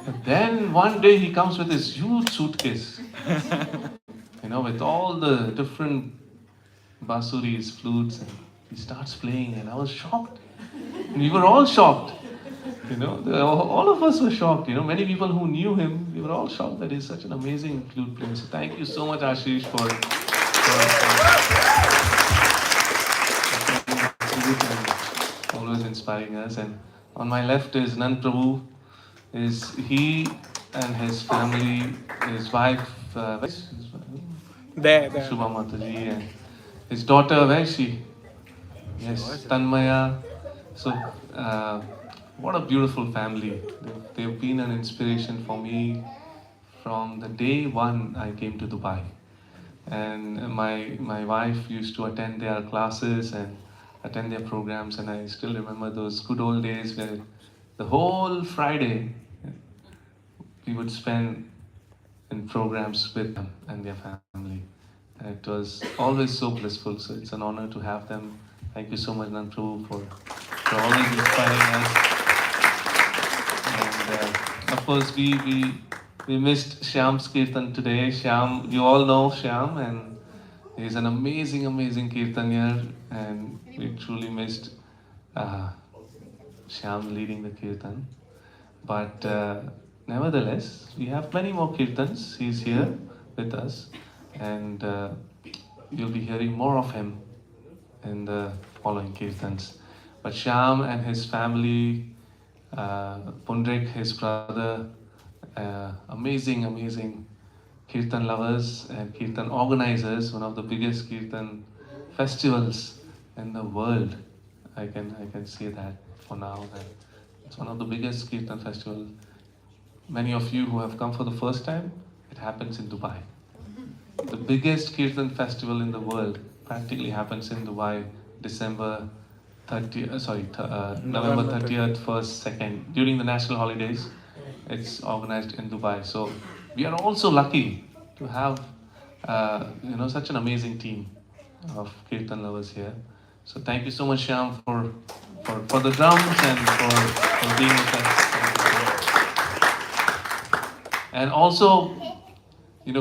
But then one day he comes with this huge suitcase, you know, with all the different basuris, flutes, and he starts playing, and I was shocked. We were all shocked. You know, all of us were shocked. You know, many people who knew him, we were all shocked that he's such an amazing flute player. So thank you so much, Ashish, for always inspiring us. And on my left is Nan Prabhu. Is he and his family, his wife, There. Shubha Mataji, and his daughter, where is she? Yes, Tanmaya. So, what a beautiful family. They've been an inspiration for me from the day one I came to Dubai. And my wife used to attend their classes and attend their programs, and I still remember those good old days where the whole Friday we would spend in programs with them and their family. And it was always so blissful, so it's an honor to have them. Thank you so much, Nantu, for always inspiring us. And of course, we missed Shyam's Kirtan today. Shyam, you all know Shyam, and he's an amazing, amazing Kirtanier, and we truly missed Shyam leading the Kirtan. But nevertheless, we have many more Kirtans. He's here with us, and you'll be hearing more of him in the following Kirtans. But Shyam and his family, Pundrik, his brother, amazing, amazing Kirtan lovers and Kirtan organizers, one of the biggest Kirtan festivals in the world. I can say that for now, that it's one of the biggest Kirtan festivals. Many of you who have come for the first time, it happens in Dubai. The biggest Kirtan festival in the world practically happens in Dubai, November 30th, 1st, 2nd, during the national holidays. It's organized in Dubai. So we are also lucky to have such an amazing team of Kirtan lovers here. So thank you so much, Shyam, for the drums and for being with us. And also,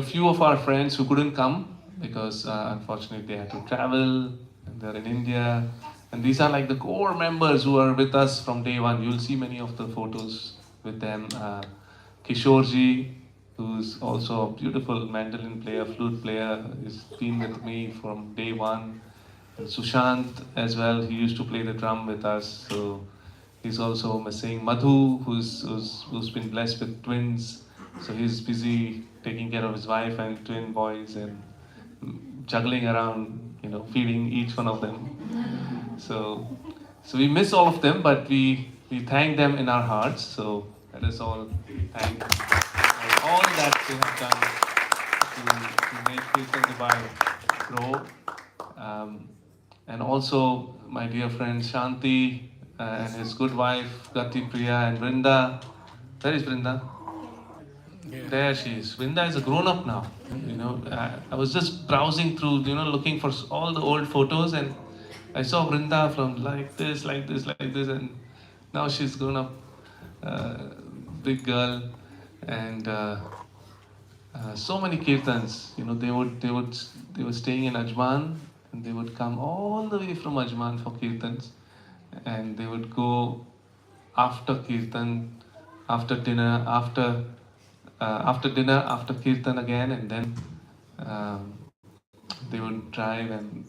few of our friends who couldn't come because unfortunately they had to travel and they're in India. And these are like the core members who are with us from day one. You'll see many of the photos with them. Kishorji, who's also a beautiful mandolin player, flute player, has been with me from day one. And Sushant as well, he used to play the drum with us, so he's also missing. Madhu, who's been blessed with twins, so he's busy taking care of his wife and twin boys and juggling around, feeding each one of them. So we miss all of them, but we thank them in our hearts. So let us all thank for all that they have done to make Kirtan Dubai grow. And also my dear friend Shanti and his good wife Gati Priya and Vrinda. Where is Vrinda? There she is. Vrinda is a grown up now. I was just browsing through, looking for all the old photos, and I saw Vrinda from like this, and now she's grown up, big girl, and so many kirtans. They were staying in Ajman, and they would come all the way from Ajman for kirtans, and they would go after kirtan, after dinner, after dinner, after kirtan again, and then they would drive, and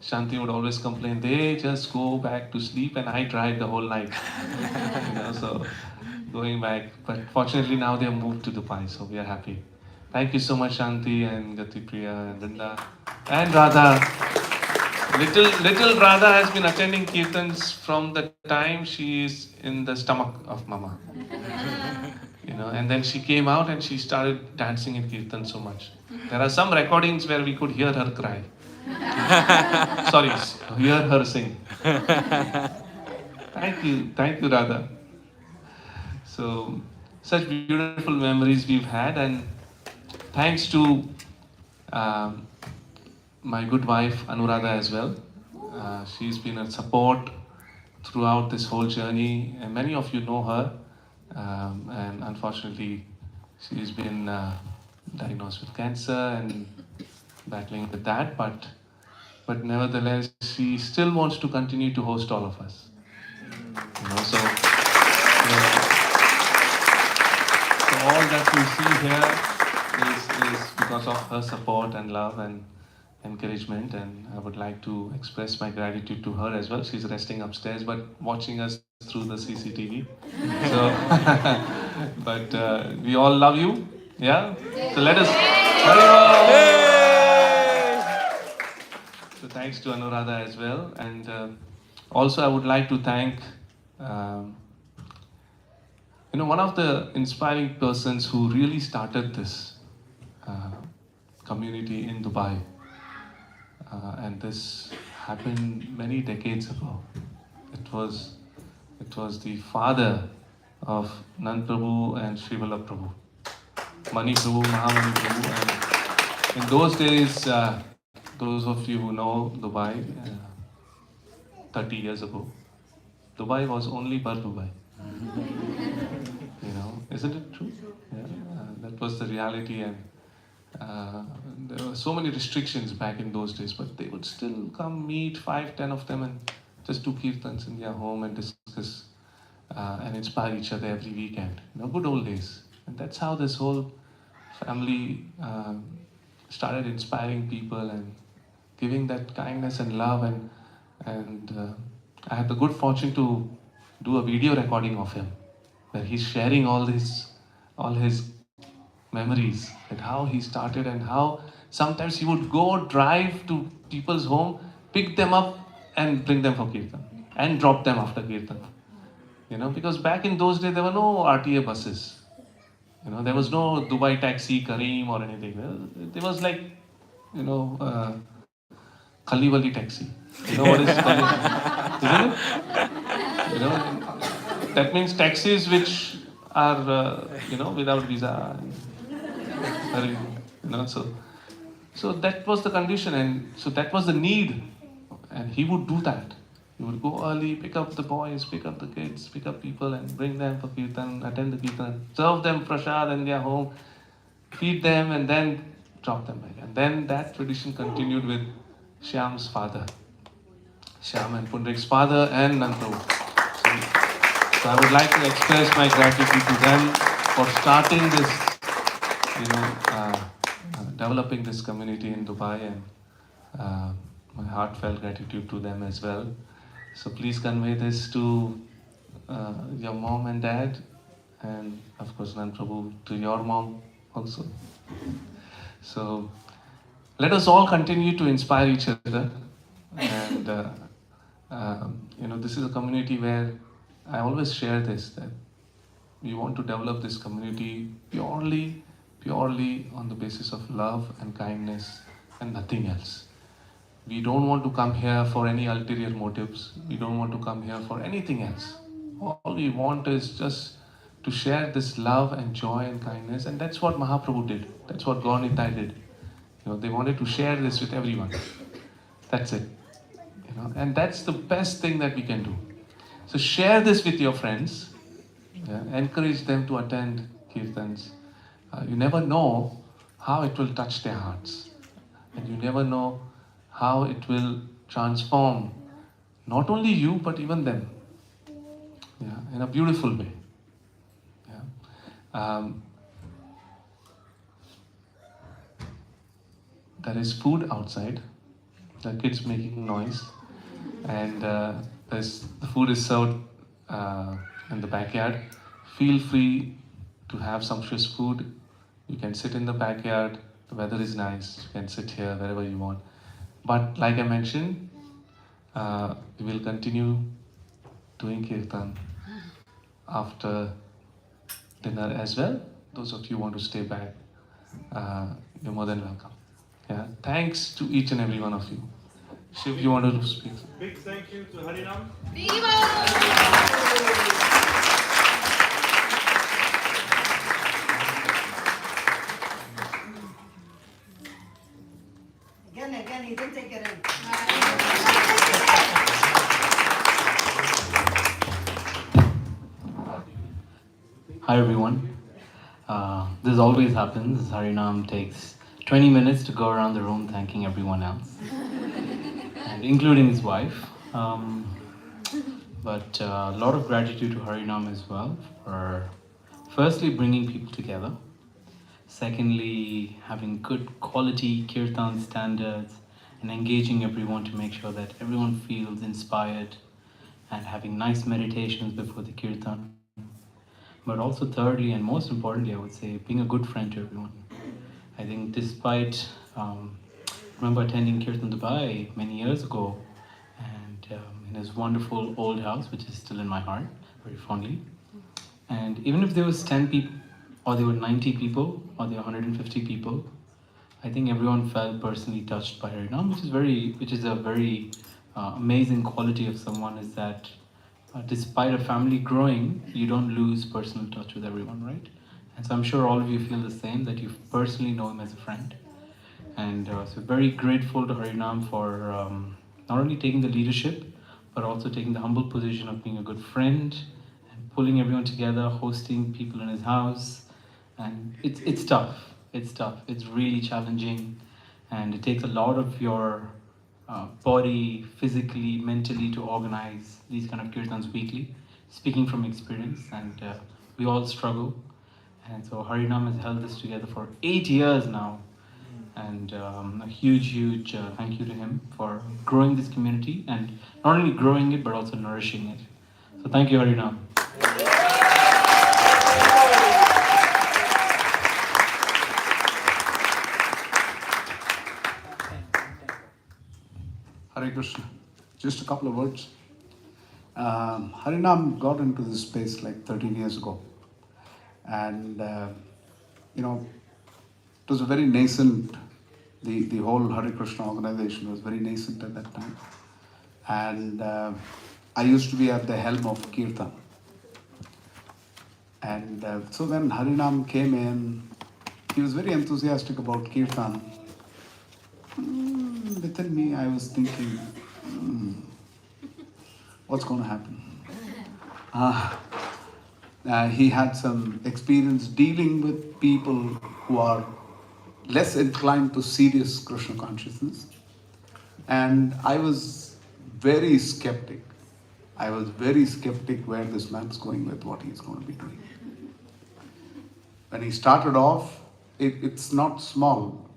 Shanti would always complain, they just go back to sleep and I drive the whole night. So going back. But fortunately now they have moved to Dubai, so we are happy. Thank you so much, Shanti and Gati Priya and Vrinda and Radha. Little Radha has been attending kirtans from the time she is in the stomach of Mama. And then she came out and she started dancing in kirtan so much. There are some recordings where we could hear her cry. Sorry, hear her sing. Thank you, Radha. So, such beautiful memories we've had, and thanks to my good wife Anuradha as well. She's been a support throughout this whole journey, and many of you know her. And unfortunately, she's been diagnosed with cancer and battling with that, but nevertheless, she still wants to continue to host all of us. So all that you see here is because of her support and love and encouragement, and I would like to express my gratitude to her as well. She's resting upstairs but watching us through the CCTV. So, but we all love you, yeah? So let us... So thanks to Anuradha as well, and also I would like to thank one of the inspiring persons who really started this community in Dubai. And this happened many decades ago. It was the father of Nand Prabhu and Shrivala Prabhu, Mani Prabhu, Mahamani Prabhu. And in those days, those of you who know Dubai, 30 years ago, Dubai was only Bar Dubai. Isn't it true? Yeah, that was the reality, and there were so many restrictions back in those days, but they would still come meet 5-10 of them and just do kirtans in their home and discuss and inspire each other every weekend. Good old days. And that's how this whole family started inspiring people and giving that kindness and love, and I had the good fortune to do a video recording of him where he's sharing all his memories and how he started, and how sometimes he would go drive to people's home, pick them up and bring them for kirtan and drop them after kirtan. Because back in those days there were no RTA buses. There was no Dubai taxi, Kareem or anything. There was like, Khaliwali taxi. You know what is Khali? Isn't it? That means taxis which are, without visa. So that was the condition, and so that was the need, and he would do that. He would go early, pick up the boys, pick up the kids, pick up people and bring them for kirtan, attend the kirtan, serve them prasad in their home, feed them, and then drop them back. And then that tradition continued with Shyam's father, Shyam and Pundrik's father and Nandu. So I would like to express my gratitude to them for starting this, developing this community in Dubai, and my heartfelt gratitude to them as well. So please convey this to your mom and dad, and of course Nan Prabhu to your mom also. So let us all continue to inspire each other, and this is a community where I always share this, that we want to develop this community purely on the basis of love and kindness and nothing else. We don't want to come here for any ulterior motives. We don't want to come here for anything else. All we want is just to share this love and joy and kindness, and that's what Mahaprabhu did. That's what Gaur Nitai did. They wanted to share this with everyone. That's it. And that's the best thing that we can do. So share this with your friends. Encourage them to attend Kirtans. You never know how it will touch their hearts. And you never know how it will transform not only you but even them. In a beautiful way. There is food outside. The kids making noise, and the food is served in the backyard. Feel free to have sumptuous food. You can sit in the backyard. The weather is nice. You can sit here wherever you want. But like I mentioned, we will continue doing Kirtan after dinner as well. Those of you who want to stay back, you're more than welcome. Thanks to each and every one of you. Shiv, you want to speak? Big thank you to Harinam. Again, he didn't take it in. Hi everyone. This always happens. Harinam takes 20 minutes to go around the room thanking everyone else, and including his wife. But a lot of gratitude to Harinam as well for firstly bringing people together, secondly having good quality Kirtan standards and engaging everyone to make sure that everyone feels inspired, and having nice meditations before the Kirtan. But also thirdly and most importantly, I would say, being a good friend to everyone. I think despite, remember attending Kirtan Dubai many years ago, and in his wonderful old house, which is still in my heart, very fondly. And even if there was 10 people, or there were 90 people, or there were 150 people, I think everyone felt personally touched by Harinam, which is a very amazing quality of someone, is that despite a family growing, you don't lose personal touch with everyone, right? And so I'm sure all of you feel the same, that you personally know him as a friend. And so very grateful to Harinam for not only taking the leadership, but also taking the humble position of being a good friend and pulling everyone together, hosting people in his house. And it's tough. It's tough. It's really challenging, and it takes a lot of your body, physically, mentally, to organize these kind of kirtans weekly. Speaking from experience, and we all struggle. And so Harinam has held this together for 8 years now, and a huge thank you to him for growing this community, and not only growing it but also nourishing it. So thank you, Harinam. Hare Krishna. Just a couple of words. Harinam got into this space like 13 years ago. And, it was a very nascent, the whole Hare Krishna organization was very nascent at that time. And I used to be at the helm of Kirtan. And so when Harinam came in, he was very enthusiastic about Kirtan. Within me, I was thinking, what's going to happen? He had some experience dealing with people who are less inclined to serious Krishna consciousness. And I was very skeptic. I was very skeptic where this man's going with what he's going to be doing. When he started off, it's not small.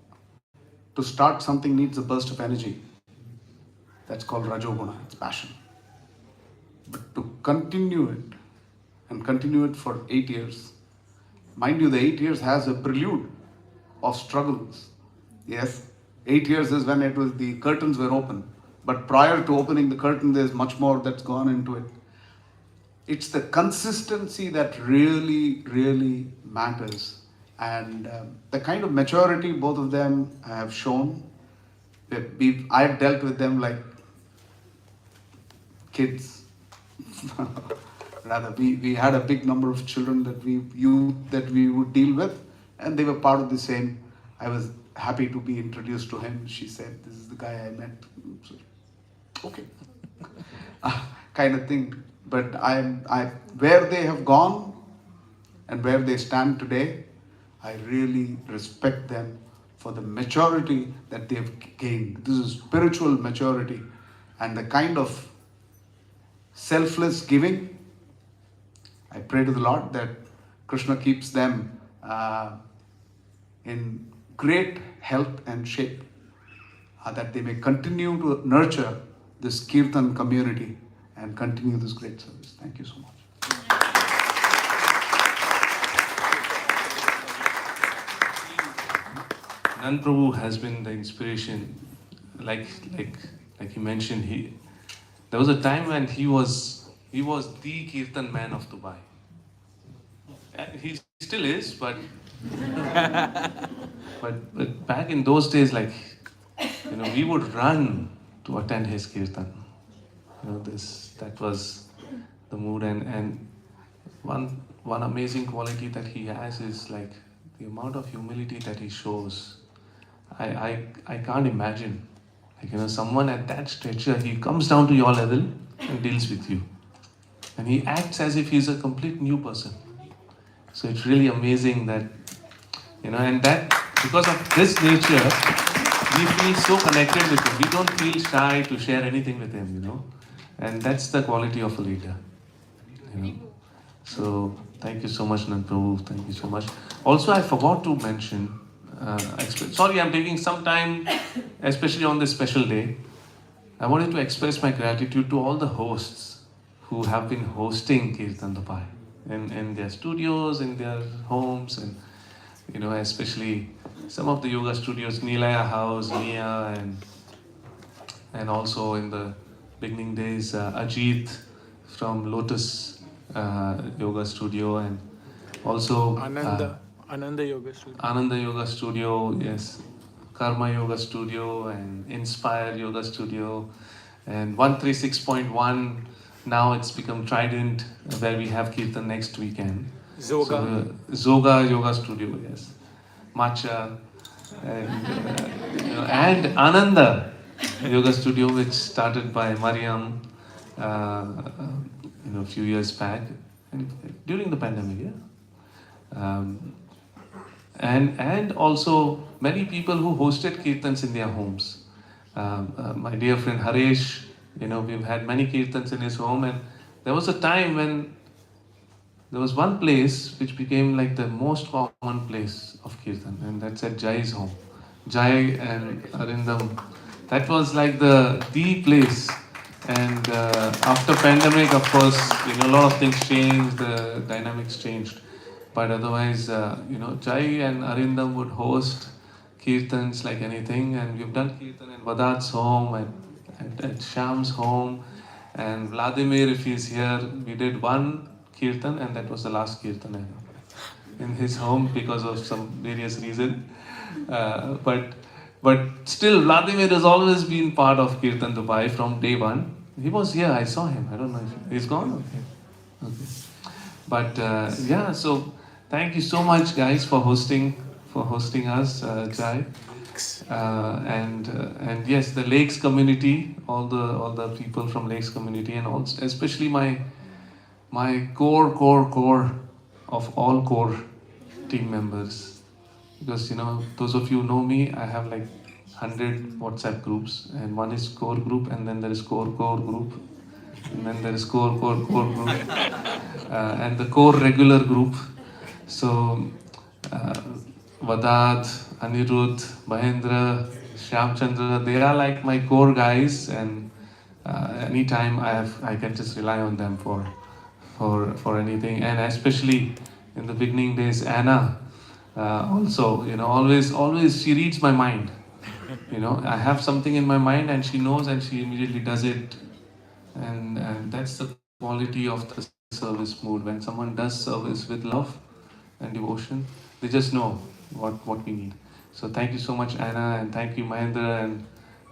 To start something needs a burst of energy. That's called Rajoguna, it's passion. But to continue it, and continue it for 8 years, mind you, the 8 years has a prelude of struggles. Yes, 8 years is when the curtains were open. But prior to opening the curtain, there's much more that's gone into it. It's the consistency that really, really matters. And the kind of maturity both of them have shown. I've dealt with them like kids. Rather, we had a big number of children that we would deal with, and they were part of the same. I was happy to be introduced to him. She said, "This is the guy I met." So, okay, kind of thing. But where they have gone and where they stand today, I really respect them for the maturity that they have gained. This is spiritual maturity and the kind of selfless giving. I pray to the Lord that Krishna keeps them in great health and shape, that they may continue to nurture this Kirtan community and continue this great service. Thank you so much. Nan Prabhu has been the inspiration. Like you mentioned, there was a time when he was the Kirtan man of Dubai. And he still is, but but back in those days, we would run to attend his Kirtan. That was the mood, and one amazing quality that he has is like the amount of humility that he shows. I can't imagine, someone at that stature, he comes down to your level and deals with you, and he acts as if he's a complete new person. So it's really amazing that, and that because of this nature, we feel so connected with him. We don't feel shy to share anything with him, and that's the quality of a leader. So thank you so much, Nan Prabhu. Thank you so much. Also, I forgot to mention. Sorry, I'm taking some time, especially on this special day. I wanted to express my gratitude to all the hosts who have been hosting Kirtan Dubai in their studios, in their homes, and especially some of the yoga studios, Nilaya House, Mia, and also in the beginning days, Ajit from Lotus Yoga Studio, and also Ananda Yoga Studio. Ananda Yoga Studio, yes. Karma Yoga Studio and Inspire Yoga Studio and 136.1. Now it's become Trident, where we have Kirtan next weekend. Zoga. Zoga Yoga Studio, yes. Matcha and Ananda Yoga Studio, which started by Mariam a few years back during the pandemic, yeah. And also many people who hosted Kirtans in their homes. My dear friend Haresh, we've had many Kirtans in his home, and there was a time when there was one place which became like the most common place of Kirtan, and that's at Jai's home. Jai and Arindam, that was like the place. And after pandemic, of course, a lot of things changed, the dynamics changed. But otherwise, Jai and Arindam would host Kirtans like anything, and we've done Kirtan in Vadat's home, at Shyam's home, and Vladimir, if he's here, we did one Kirtan, and that was the last Kirtan ever in his home because of some various reason. But still, Vladimir has always been part of Kirtan Dubai from day one. He was here, I saw him. I don't know if he's gone. Okay. But so thank you so much, guys, for hosting us, Jai. And yes, the Lakes community, all the people from Lakes community, and also especially my core of all core team members. Because those of you who know me, I have like 100 WhatsApp groups, and one is core group, and then there is core group, and then there is core group, and the core regular group. So uh, Vadad, Anirudh, Mahendra, Shyamchandra, they are like my core guys, and anytime I can just rely on them for anything, and especially in the beginning days, Anna. Also, always she reads my mind. I have something in my mind, and she knows, and she immediately does it. And that's the quality of the service mood. When someone does service with love and devotion, they just know what we need. So thank you so much, Anna, and thank you, Mahendra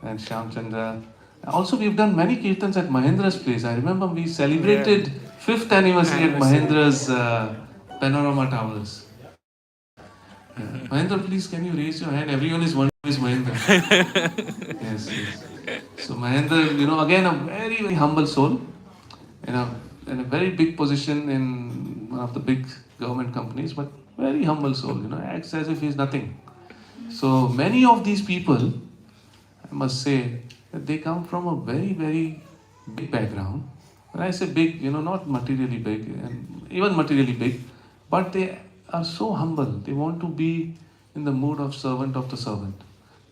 and Shyamchandra. Also, we've done many kirtans at Mahendra's place. I remember we celebrated 5th anniversary at Mahendra's Panorama Towers. Mahendra, please can you raise your hand? Everyone is wondering who is Mahendra. Yes. So Mahendra, again a very, very humble soul, in a very big position in one of the big government companies, but very humble soul, acts as if he's nothing. So many of these people, I must say, that they come from a very, very big background. When I say big, not materially big, and even materially big, but they are so humble. They want to be in the mood of servant of the servant.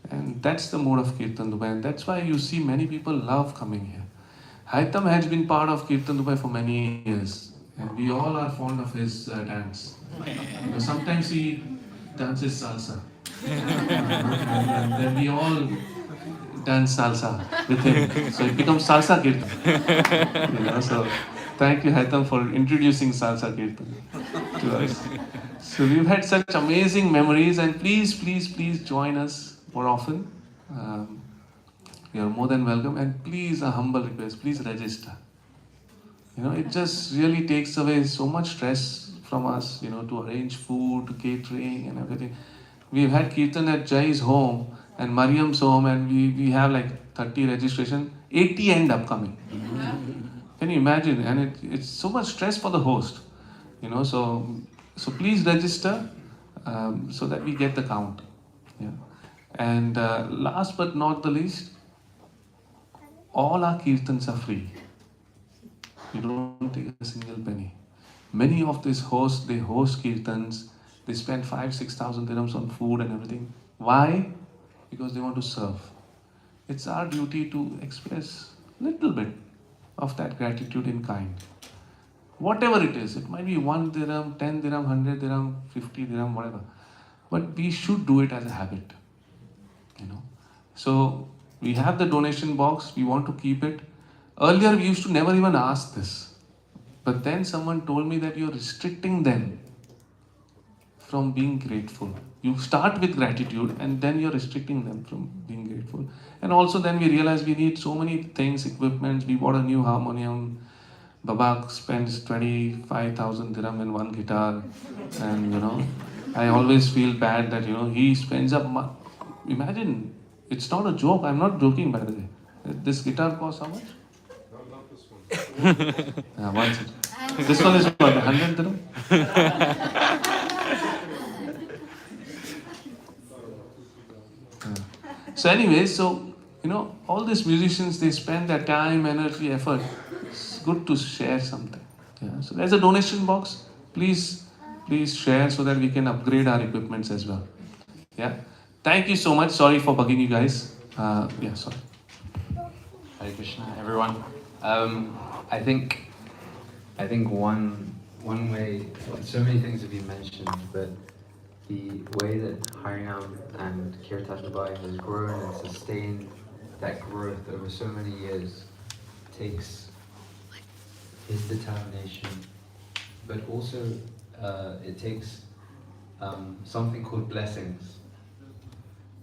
And that's the mode of Kirtan Dubai, and that's why you see many people love coming here. Haitam has been part of Kirtan Dubai for many years, and we all are fond of his dance. Sometimes he dances salsa, and then we all dance salsa with him. So it becomes salsa Kirtan. So thank you, Haitam, for introducing salsa Kirtan to us. So we've had such amazing memories, and please join us more often. Um, you are more than welcome, and please, a humble request, please register. It just really takes away so much stress from us, to arrange food, catering, and everything. We've had Kirtan at Jai's home and Mariam's home, and we have like 30 registration, 80 end up coming. Can you imagine? And it's so much stress for the host, so please register, so that we get the count. Yeah. And last but not the least, all our kirtans are free. You don't take a single penny. Many of these hosts, they host kirtans, they spend 5,000-6,000 dirhams on food and everything. Why? Because they want to serve. It's our duty to express a little bit of that gratitude in kind. Whatever it is, it might be 1 dirham, 10 dirham, 100 dirham, 50 dirham, whatever. But we should do it as a habit. So we have the donation box, we want to keep it. Earlier we used to never even ask this. But then someone told me that you're restricting them from being grateful. You start with gratitude and then you're restricting them from being grateful. And also then we realized we need so many things, equipment. We bought a new harmonium. Babak spends 25,000 dirham in one guitar. And I always feel bad that he spends up. Imagine, it's not a joke. I'm not joking, by the way. This guitar costs how much? Not this one. One second. This one is what, 100 dirham? So anyway, all these musicians, they spend their time, energy, effort. It's good to share something. Yeah. So there's a donation box. Please share so that we can upgrade our equipments as well. Yeah. Thank you so much. Sorry for bugging you guys. Sorry. Hare Krishna, everyone. I think one way, so many things have been mentioned, but the way that Harinam and Kirtan Dubai has grown and sustained that growth over so many years takes his determination, but also it takes something called blessings.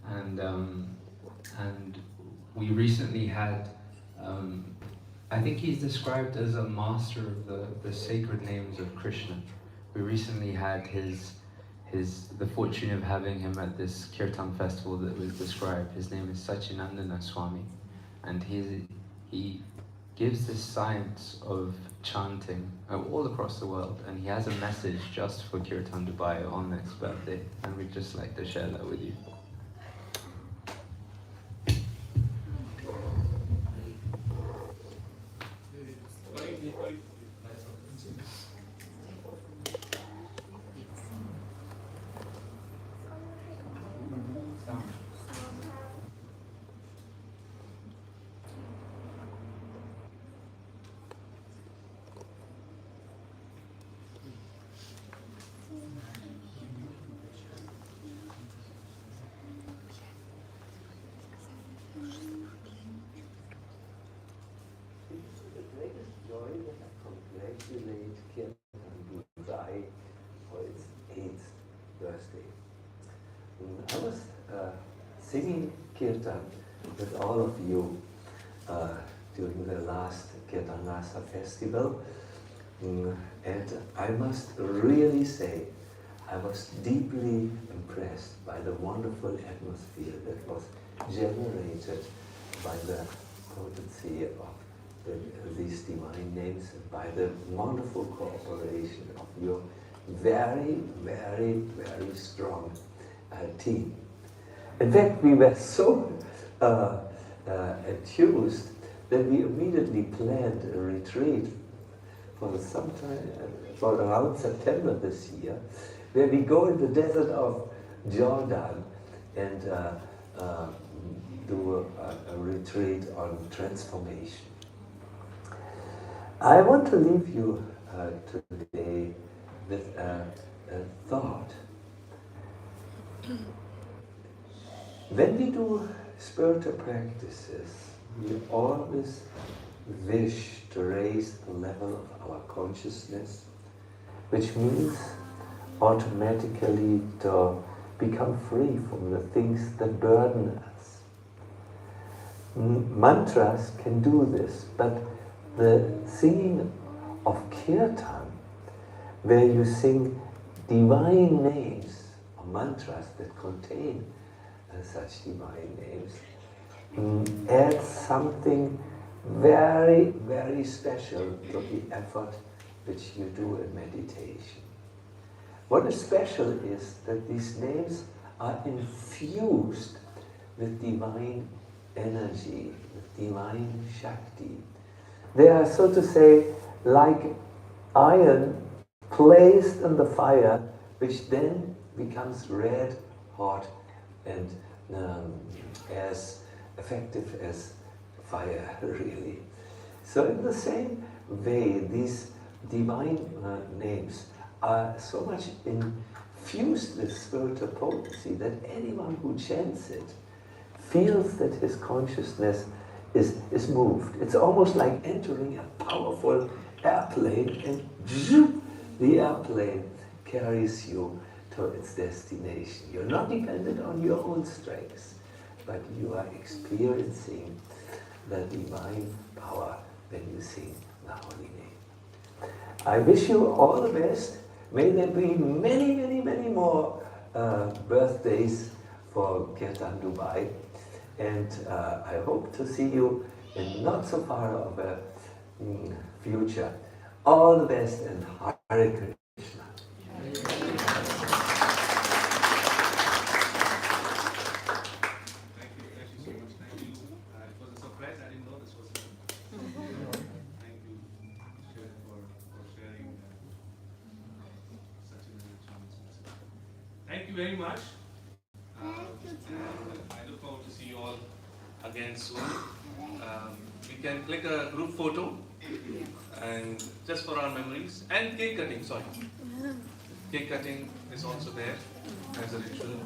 And we recently had, I think he's described as a master of the sacred names of Krishna. We recently had the fortune of having him at this Kirtan festival that was described. His name is Sachinandana Swami, and he gives this science of chanting all across the world, and he has a message just for Kirtan Dubai on next birthday, and we'd just like to share that with you. Congratulate Kirtan Dubai for its 8th birthday. I was singing Kirtan with all of you during the last Kirtan Rasa festival, and I must really say I was deeply impressed by the wonderful atmosphere that was generated by the potency of these divine names, by the wonderful cooperation of your very, very, very strong team. In fact, we were so enthused that we immediately planned a retreat for around September this year, where we go in the desert of Jordan and do a retreat on transformation. I want to leave you today with a thought. When we do spiritual practices, we always wish to raise the level of our consciousness, which means automatically to become free from the things that burden us. Mantras can do this, but the singing of Kirtan, where you sing divine names or mantras that contain such divine names, adds something very, very special to the effort which you do in meditation. What is special is that these names are infused with divine energy, with divine Shakti. They are, so to say, like iron placed in the fire, which then becomes red hot and as effective as fire, really. So in the same way, these divine names are so much infused with spiritual potency that anyone who chants it feels that his consciousness is moved. It's almost like entering a powerful airplane, and zoom, the airplane carries you to its destination. You're not dependent on your own strengths, but you are experiencing the divine power when you sing the holy name. I wish you all the best. May there be many, many, many more birthdays for Kirtan Dubai. And I hope to see you in not so far of a future. All the best and Hare Krishna. Thank you very much. I look forward to see you all again soon. We can click a group photo and just for our memories, and cake cutting, sorry. Cake cutting is also there as a ritual.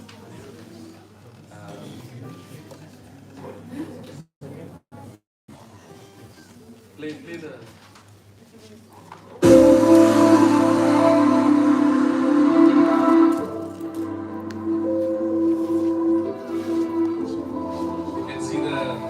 Play the you can see the